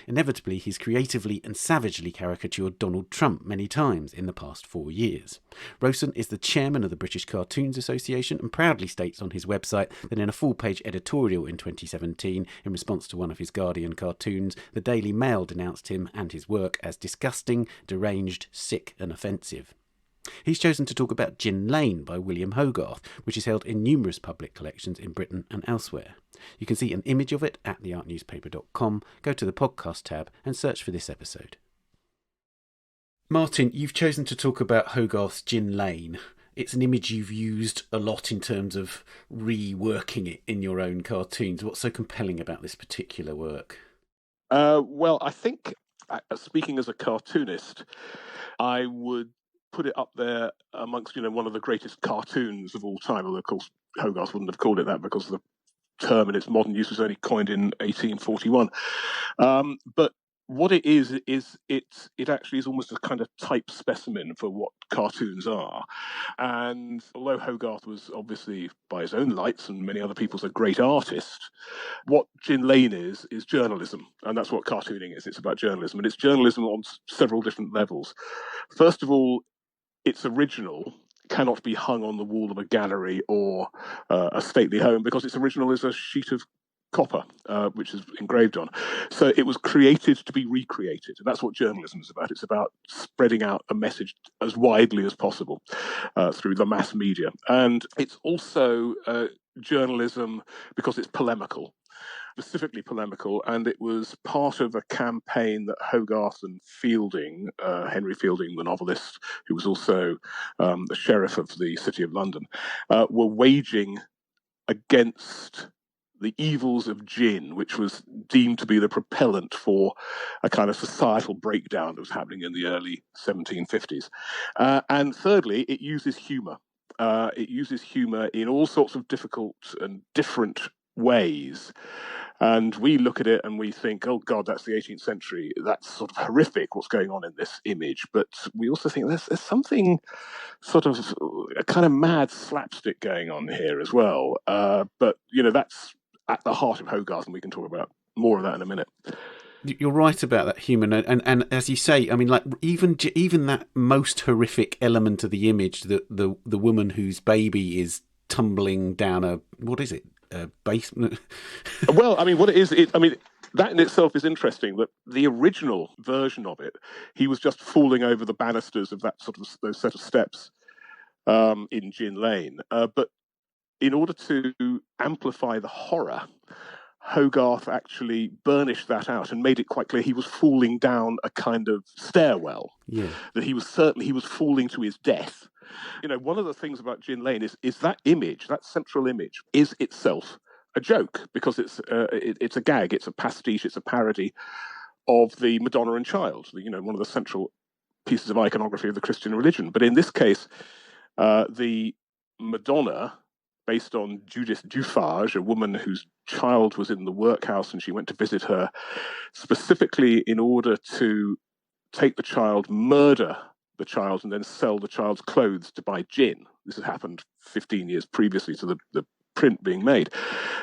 [SPEAKER 1] Inevitably, he's creatively and savagely caricatured Donald Trump many times in the past 4 years. Rowson is the chairman of the British Cartoons Association and proudly states on his website that in a full-page editorial in 2017, in response to one of his Guardian cartoons, the Daily Mail denounced him and his work as disgusting, deranged, sick and offensive. He's chosen to talk about Gin Lane by William Hogarth, which is held in numerous public collections in Britain and elsewhere. You can see an image of it at theartnewspaper.com, go to the podcast tab and search for this episode. Martin, you've chosen to talk about Hogarth's Gin Lane. it's an image you've used a lot in terms of reworking it in your own cartoons. What's so compelling about this particular work?
[SPEAKER 7] Well, I think, speaking as a cartoonist, I would put it up there amongst, one of the greatest cartoons of all time. Although, of course, Hogarth wouldn't have called it that because the term in its modern use was only coined in 1841. But what it is it actually is almost a kind of type specimen for what cartoons are. And although Hogarth was obviously, by his own lights and many other people's, a great artist, what Gin Lane is journalism. And that's what cartooning is. It's about journalism. And it's journalism on several different levels. First of all, it's original, cannot be hung on the wall of a gallery or a stately home, because its original is a sheet of copper, which is engraved on. So it was created to be recreated. And that's what journalism is about. It's about spreading out a message as widely as possible through the mass media. And it's also journalism because it's polemical. Specifically polemical, and it was part of a campaign that Hogarth and Fielding, Henry Fielding, the novelist, who was also the sheriff of the City of London, were waging against the evils of gin, which was deemed to be the propellant for a kind of societal breakdown that was happening in the early 1750s. And thirdly, it uses humour. It uses humour in all sorts of difficult and different ways. And we look at it and we think, oh God, that's the 18th century. That's sort of horrific what's going on in this image. But we also think there's something sort of a kind of mad slapstick going on here as well. But, that's at the heart of Hogarth, and we can talk about more of that in a minute.
[SPEAKER 1] You're right about that human, and as you say, I mean, like even that most horrific element of the image, the woman whose baby is tumbling down a basement.
[SPEAKER 7] Well, I mean, what it is, that in itself is interesting. That the original version of it, he was just falling over the banisters of those set of steps in Gin Lane. But in order to amplify the horror, Hogarth actually burnished that out and made it quite clear he was falling down a kind of stairwell. Yeah. That he was falling to his death. One of the things about Gin Lane is that image, that central image, is itself a joke, because it's a gag, it's a pastiche, it's a parody of the Madonna and Child, one of the central pieces of iconography of the Christian religion. But in this case, the Madonna, based on Judith Dufage, a woman whose child was in the workhouse and she went to visit her specifically in order to take the child, murder the child, and then sell the child's clothes to buy gin. This had happened 15 years previously to the print being made.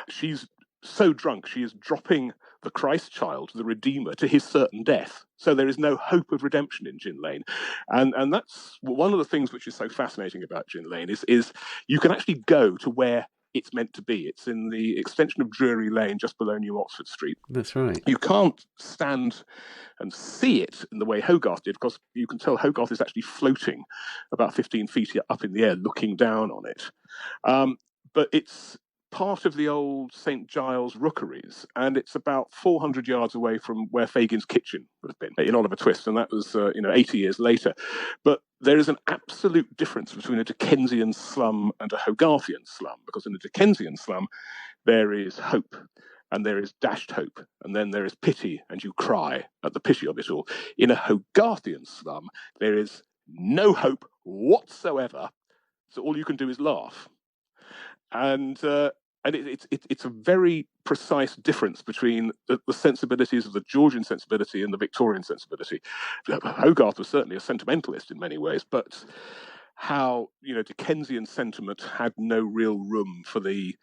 [SPEAKER 7] She's so drunk, she is dropping the Christ child, the Redeemer, to his certain death. So there is no hope of redemption in Gin Lane. And that's one of the things which is so fascinating about Gin Lane is you can actually go to where it's meant to be. It's in the extension of Drury Lane, just below New Oxford Street.
[SPEAKER 1] That's right.
[SPEAKER 7] You can't stand and see it in the way Hogarth did, because you can tell Hogarth is actually floating about 15 feet up in the air, looking down on it. But it's part of the old St. Giles rookeries, and it's about 400 yards away from where Fagin's kitchen would have been in Oliver Twist, and that was 80 years later. But there is an absolute difference between a Dickensian slum and a Hogarthian slum, because in a Dickensian slum there is hope, and there is dashed hope, and then there is pity, and you cry at the pity of it all. In a Hogarthian slum, there is no hope whatsoever, so all you can do is laugh. And it's a very precise difference between the sensibilities of the Georgian sensibility and the Victorian sensibility. Hogarth was certainly a sentimentalist in many ways, but how Dickensian sentiment had no real room for the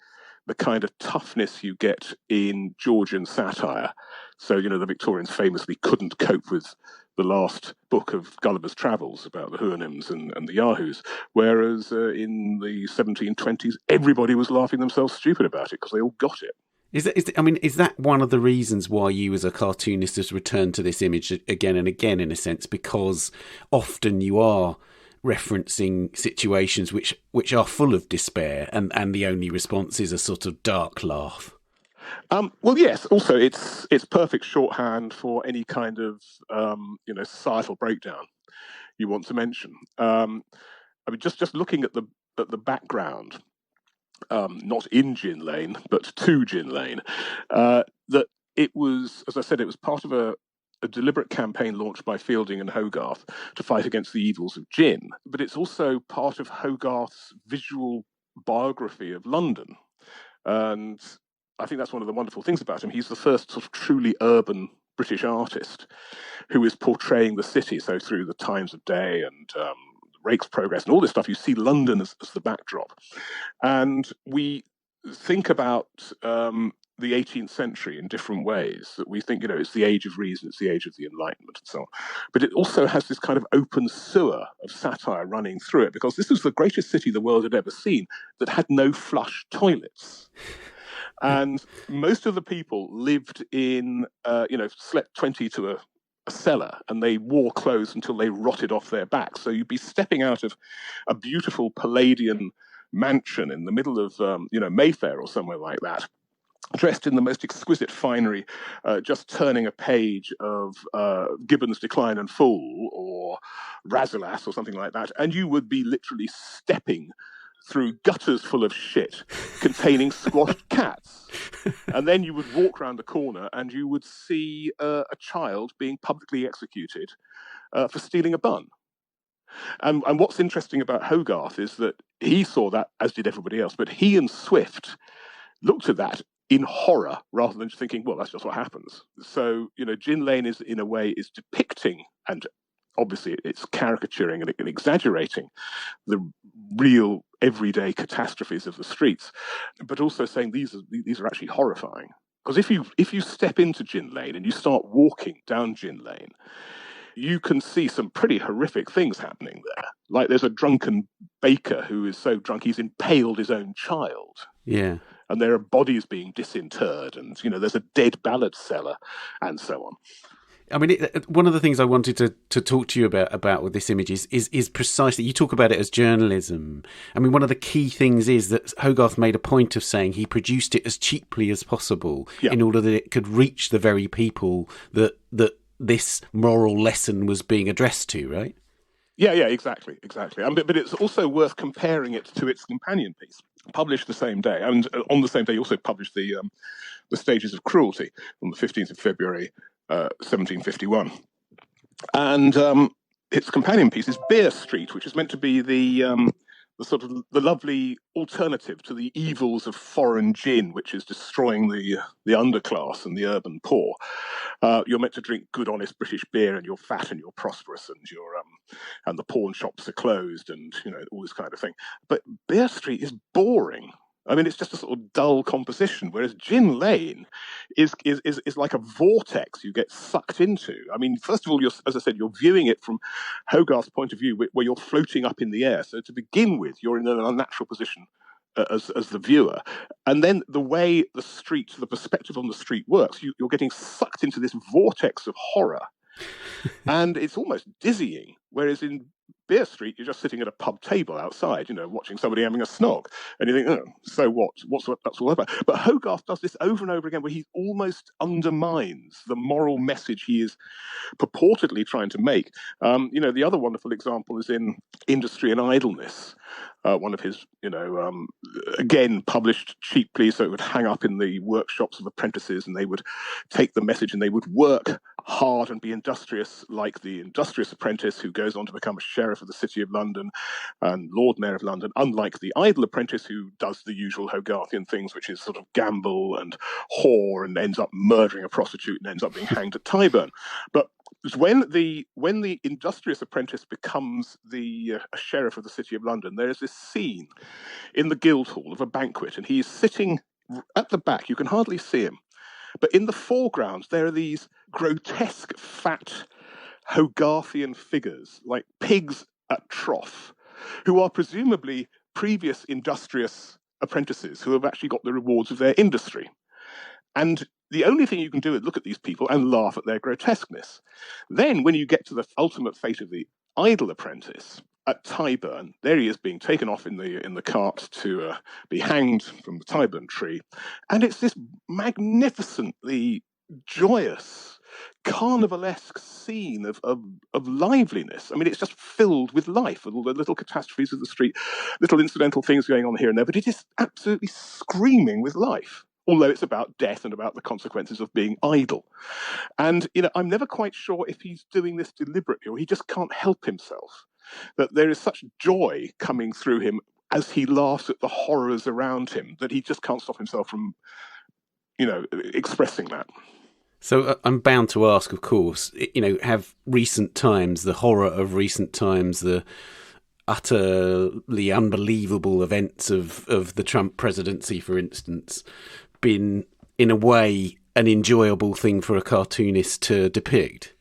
[SPEAKER 7] kind of toughness you get in Georgian satire. So, the Victorians famously couldn't cope with the last book of Gulliver's Travels about the Houyhnhnms and the Yahoos, whereas in the 1720s, everybody was laughing themselves stupid about it because they all got it.
[SPEAKER 1] Is that one of the reasons why you as a cartoonist has returned to this image again and again, in a sense, because often you are referencing situations which are full of despair and the only response is a sort of dark laugh?
[SPEAKER 7] Well, yes. Also, it's perfect shorthand for any kind of societal breakdown you want to mention. I mean, just looking at the background, not in Gin Lane, but to Gin Lane, that it was, as I said, it was part of a deliberate campaign launched by Fielding and Hogarth to fight against the evils of gin. But it's also part of Hogarth's visual biography of London. And I think that's one of the wonderful things about him. He's the first sort of truly urban British artist who is portraying the city. So through the times of day and Rake's Progress and all this stuff, you see London as the backdrop. And we think about the 18th century in different ways, that we think, it's the age of reason, it's the age of the Enlightenment and so on. But it also has this kind of open sewer of satire running through it, because this was the greatest city the world had ever seen that had no flush toilets. And most of the people lived in, slept 20 to a cellar, and they wore clothes until they rotted off their backs. So you'd be stepping out of a beautiful Palladian mansion in the middle of, Mayfair or somewhere like that, dressed in the most exquisite finery, just turning a page of Gibbon's Decline and Fall or Rasselas or something like that, and you would be literally stepping through gutters full of shit containing squashed cats. And then you would walk around the corner and you would see a child being publicly executed for stealing a bun. And what's interesting about Hogarth is that he saw that, as did everybody else, but he and Swift looked at that in horror rather than just thinking, well, that's just what happens. So, Gin Lane is, in a way, is depicting, and obviously it's caricaturing and exaggerating the real everyday catastrophes of the streets, but also saying these are actually horrifying. Because if you step into Gin Lane and you start walking down Gin Lane, you can see some pretty horrific things happening there. Like there's a drunken baker who is so drunk he's impaled his own child.
[SPEAKER 1] Yeah.
[SPEAKER 7] And there are bodies being disinterred, and there's a dead ballad seller, and so on.
[SPEAKER 1] I mean, one of the things I wanted to talk to you about with this image is precisely, you talk about it as journalism. I mean, one of the key things is that Hogarth made a point of saying he produced it as cheaply as possible in order that it could reach the very people that this moral lesson was being addressed to, right?
[SPEAKER 7] Yeah, exactly. But it's also worth comparing it to its companion piece, published the same day. And on the same day, he also published the Stages of Cruelty on the 15th of February, 1751. And its companion piece is Beer Street, which is meant to be the sort of the lovely alternative to the evils of foreign gin, which is destroying the underclass and the urban poor. You're meant to drink good, honest British beer, and you're fat and you're prosperous, and and the pawn shops are closed, and all this kind of thing. But Beer Street is boring. I mean, it's just a sort of dull composition, whereas Gin Lane is like a vortex you get sucked into. I mean, first of all, as I said, you're viewing it from Hogarth's point of view, where you're floating up in the air. So to begin with, you're in an unnatural position as the viewer. And then the way the perspective on the street works, you're getting sucked into this vortex of horror. And it's almost dizzying, whereas in Beer Street, you're just sitting at a pub table outside, watching somebody having a snog. And you think, oh, so what? That's all about. But Hogarth does this over and over again, where he almost undermines the moral message he is purportedly trying to make. The other wonderful example is in Industry and Idleness, one of his, again, published cheaply, so it would hang up in the workshops of apprentices, and they would take the message and they would work hard and be industrious, like the industrious apprentice who goes on to become a sheriff of the City of London and Lord Mayor of London, unlike the idle apprentice who does the usual Hogarthian things, which is sort of gamble and whore and ends up murdering a prostitute and ends up being hanged at Tyburn. But when the industrious apprentice becomes the sheriff of the City of London, there is this scene in the Guildhall of a banquet, and he's sitting at the back. You can hardly see him. But in the foreground, there are these grotesque, fat, Hogarthian figures, like pigs at trough, who are presumably previous industrious apprentices who have actually got the rewards of their industry. And the only thing you can do is look at these people and laugh at their grotesqueness. Then, when you get to the ultimate fate of the idle apprentice at Tyburn, there he is being taken off in the cart to be hanged from the Tyburn tree. And it's this magnificently joyous carnivalesque scene of liveliness. I mean, it's just filled with life, with all the little catastrophes of the street, little incidental things going on here and there, but it is absolutely screaming with life, although it's about death and about the consequences of being idle. And, I'm never quite sure if he's doing this deliberately or he just can't help himself, that there is such joy coming through him as he laughs at the horrors around him that he just can't stop himself from, expressing that.
[SPEAKER 1] So I'm bound to ask, of course, have recent times, the horror of recent times, the utterly unbelievable events of the Trump presidency, for instance, been, in a way, an enjoyable thing for a cartoonist to depict?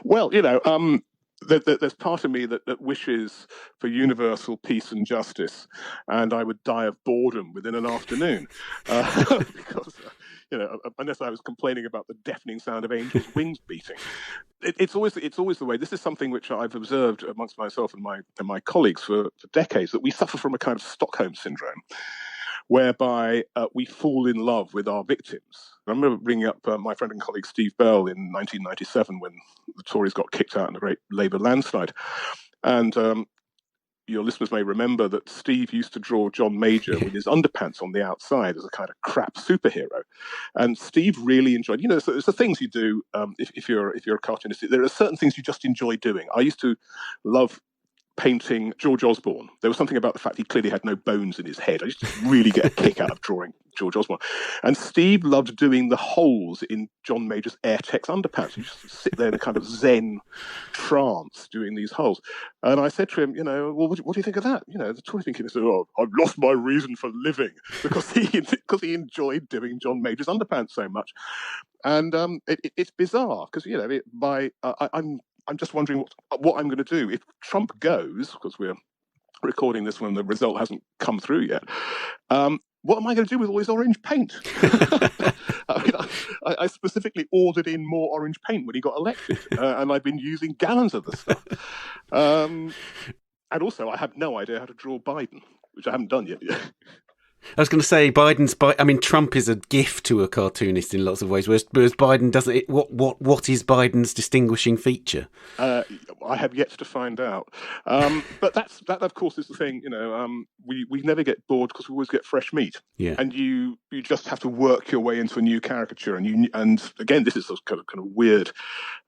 [SPEAKER 7] Well, there's part of me that wishes for universal peace and justice, and I would die of boredom within an afternoon, because unless I was complaining about the deafening sound of angels' wings beating. It's always the way. This is something which I've observed amongst myself and my colleagues for decades, that we suffer from a kind of Stockholm syndrome, whereby we fall in love with our victims. I remember bringing up my friend and colleague Steve Bell in 1997 when the Tories got kicked out in a great Labour landslide. And your listeners may remember that Steve used to draw John Major with his underpants on the outside as a kind of crap superhero. And Steve really enjoyed, it's the things you do if you're a cartoonist. There are certain things you just enjoy doing. I used to love painting George Osborne. There was something about the fact he clearly had no bones in his head. I used to really get a kick out of drawing George Osborne. And Steve loved doing the holes in John Major's Airtex underpants. He used to sit there in a kind of zen trance doing these holes. And I said to him, well, what do you think of that? The Tory thinking, he said, I've lost my reason for living because he enjoyed doing John Major's underpants so much. And it's bizarre because, I'm just wondering what I'm going to do if Trump goes, because we're recording this when the result hasn't come through yet. What am I going to do with all this orange paint? I specifically ordered in more orange paint when he got elected, and I've been using gallons of the stuff. And also, I have no idea how to draw Biden, which I haven't done yet.
[SPEAKER 1] I was going to say Trump is a gift to a cartoonist in lots of ways, whereas Biden doesn't. What is Biden's distinguishing feature?
[SPEAKER 7] I have yet to find out. But that of course is the thing. We never get bored because we always get fresh meat.
[SPEAKER 1] Yeah.
[SPEAKER 7] And you just have to work your way into a new caricature, and again, this is a kind of weird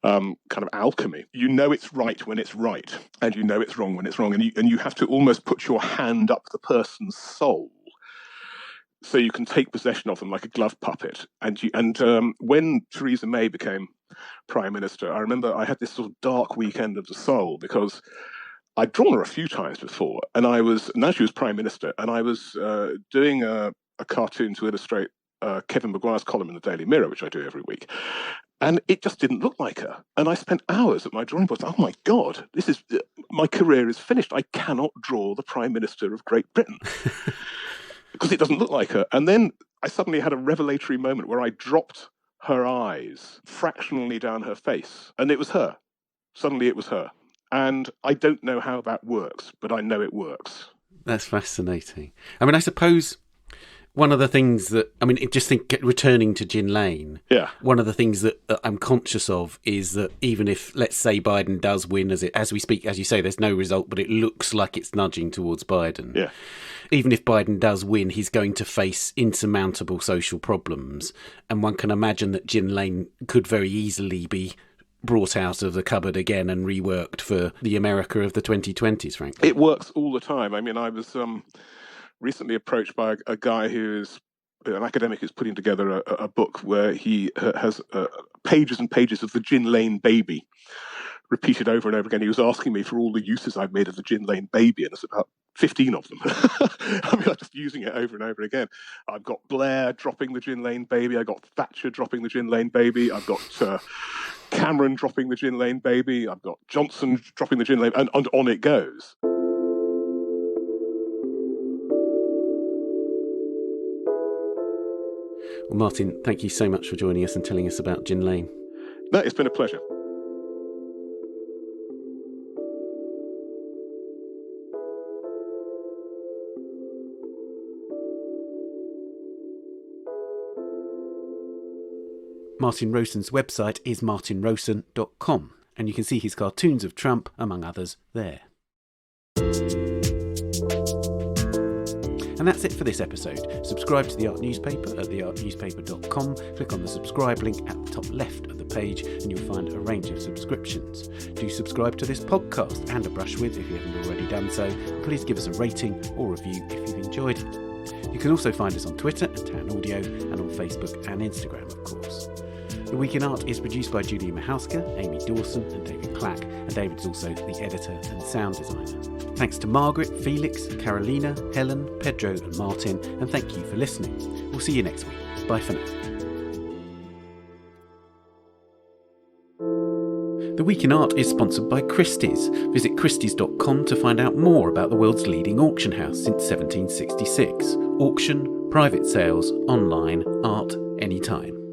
[SPEAKER 7] kind of alchemy. It's right when it's right, and it's wrong when it's wrong, and you have to almost put your hand up the person's soul, so you can take possession of them like a glove puppet. And when Theresa May became Prime Minister, I remember I had this sort of dark weekend of the soul because I'd drawn her a few times before, and now she was Prime Minister, and I was doing a cartoon to illustrate Kevin Maguire's column in the Daily Mirror, which I do every week. And it just didn't look like her. And I spent hours at my drawing board. Oh my God, my career is finished. I cannot draw the Prime Minister of Great Britain. Because it doesn't look like her. And then I suddenly had a revelatory moment where I dropped her eyes fractionally down her face. And it was her. Suddenly it was her. And I don't know how that works, but I know it works.
[SPEAKER 1] That's fascinating. I suppose one of the things that, returning to Gin Lane, one of the things that I'm conscious of is that even if, let's say, Biden does win, as we speak, as you say, there's no result, but it looks like it's nudging towards Biden.
[SPEAKER 7] Yeah.
[SPEAKER 1] Even if Biden does win, he's going to face insurmountable social problems. And one can imagine that Gin Lane could very easily be brought out of the cupboard again and reworked for the America of the 2020s, frankly.
[SPEAKER 7] It works all the time. I was recently approached by a guy who is an academic who's putting together a book where he has pages and pages of the Gin Lane baby repeated over and over again. He was asking me for all the uses I've made of the Gin Lane baby, and it's about 15 of them. I'm just using it over and over again. I've got Blair dropping the Gin Lane baby. I've got Thatcher dropping the Gin Lane baby. I've got Cameron dropping the Gin Lane baby. I've got Johnson dropping the Gin Lane, and on it goes.
[SPEAKER 1] Well, Martin, thank you so much for joining us and telling us about Gin Lane.
[SPEAKER 7] No, it's been a pleasure.
[SPEAKER 1] Martin Rowson's website is martinrowson.com, and you can see his cartoons of Trump, among others, there. And that's it for this episode. Subscribe to The Art Newspaper at theartnewspaper.com. Click on the subscribe link at the top left of the page and you'll find a range of subscriptions. Do subscribe to this podcast and A Brush With if you haven't already done so. And please give us a rating or review if you've enjoyed it. You can also find us on Twitter at Town Audio and on Facebook and Instagram, of course. The Week in Art is produced by Julia Michalska, Amy Dawson and David Clack, and David's also the editor and sound designer. Thanks to Margaret, Felix, Carolina, Helen, Pedro and Martin, and thank you for listening. We'll see you next week. Bye for now. The Week in Art is sponsored by Christie's. Visit christies.com to find out more about the world's leading auction house since 1766. Auction, private sales, online, art, anytime.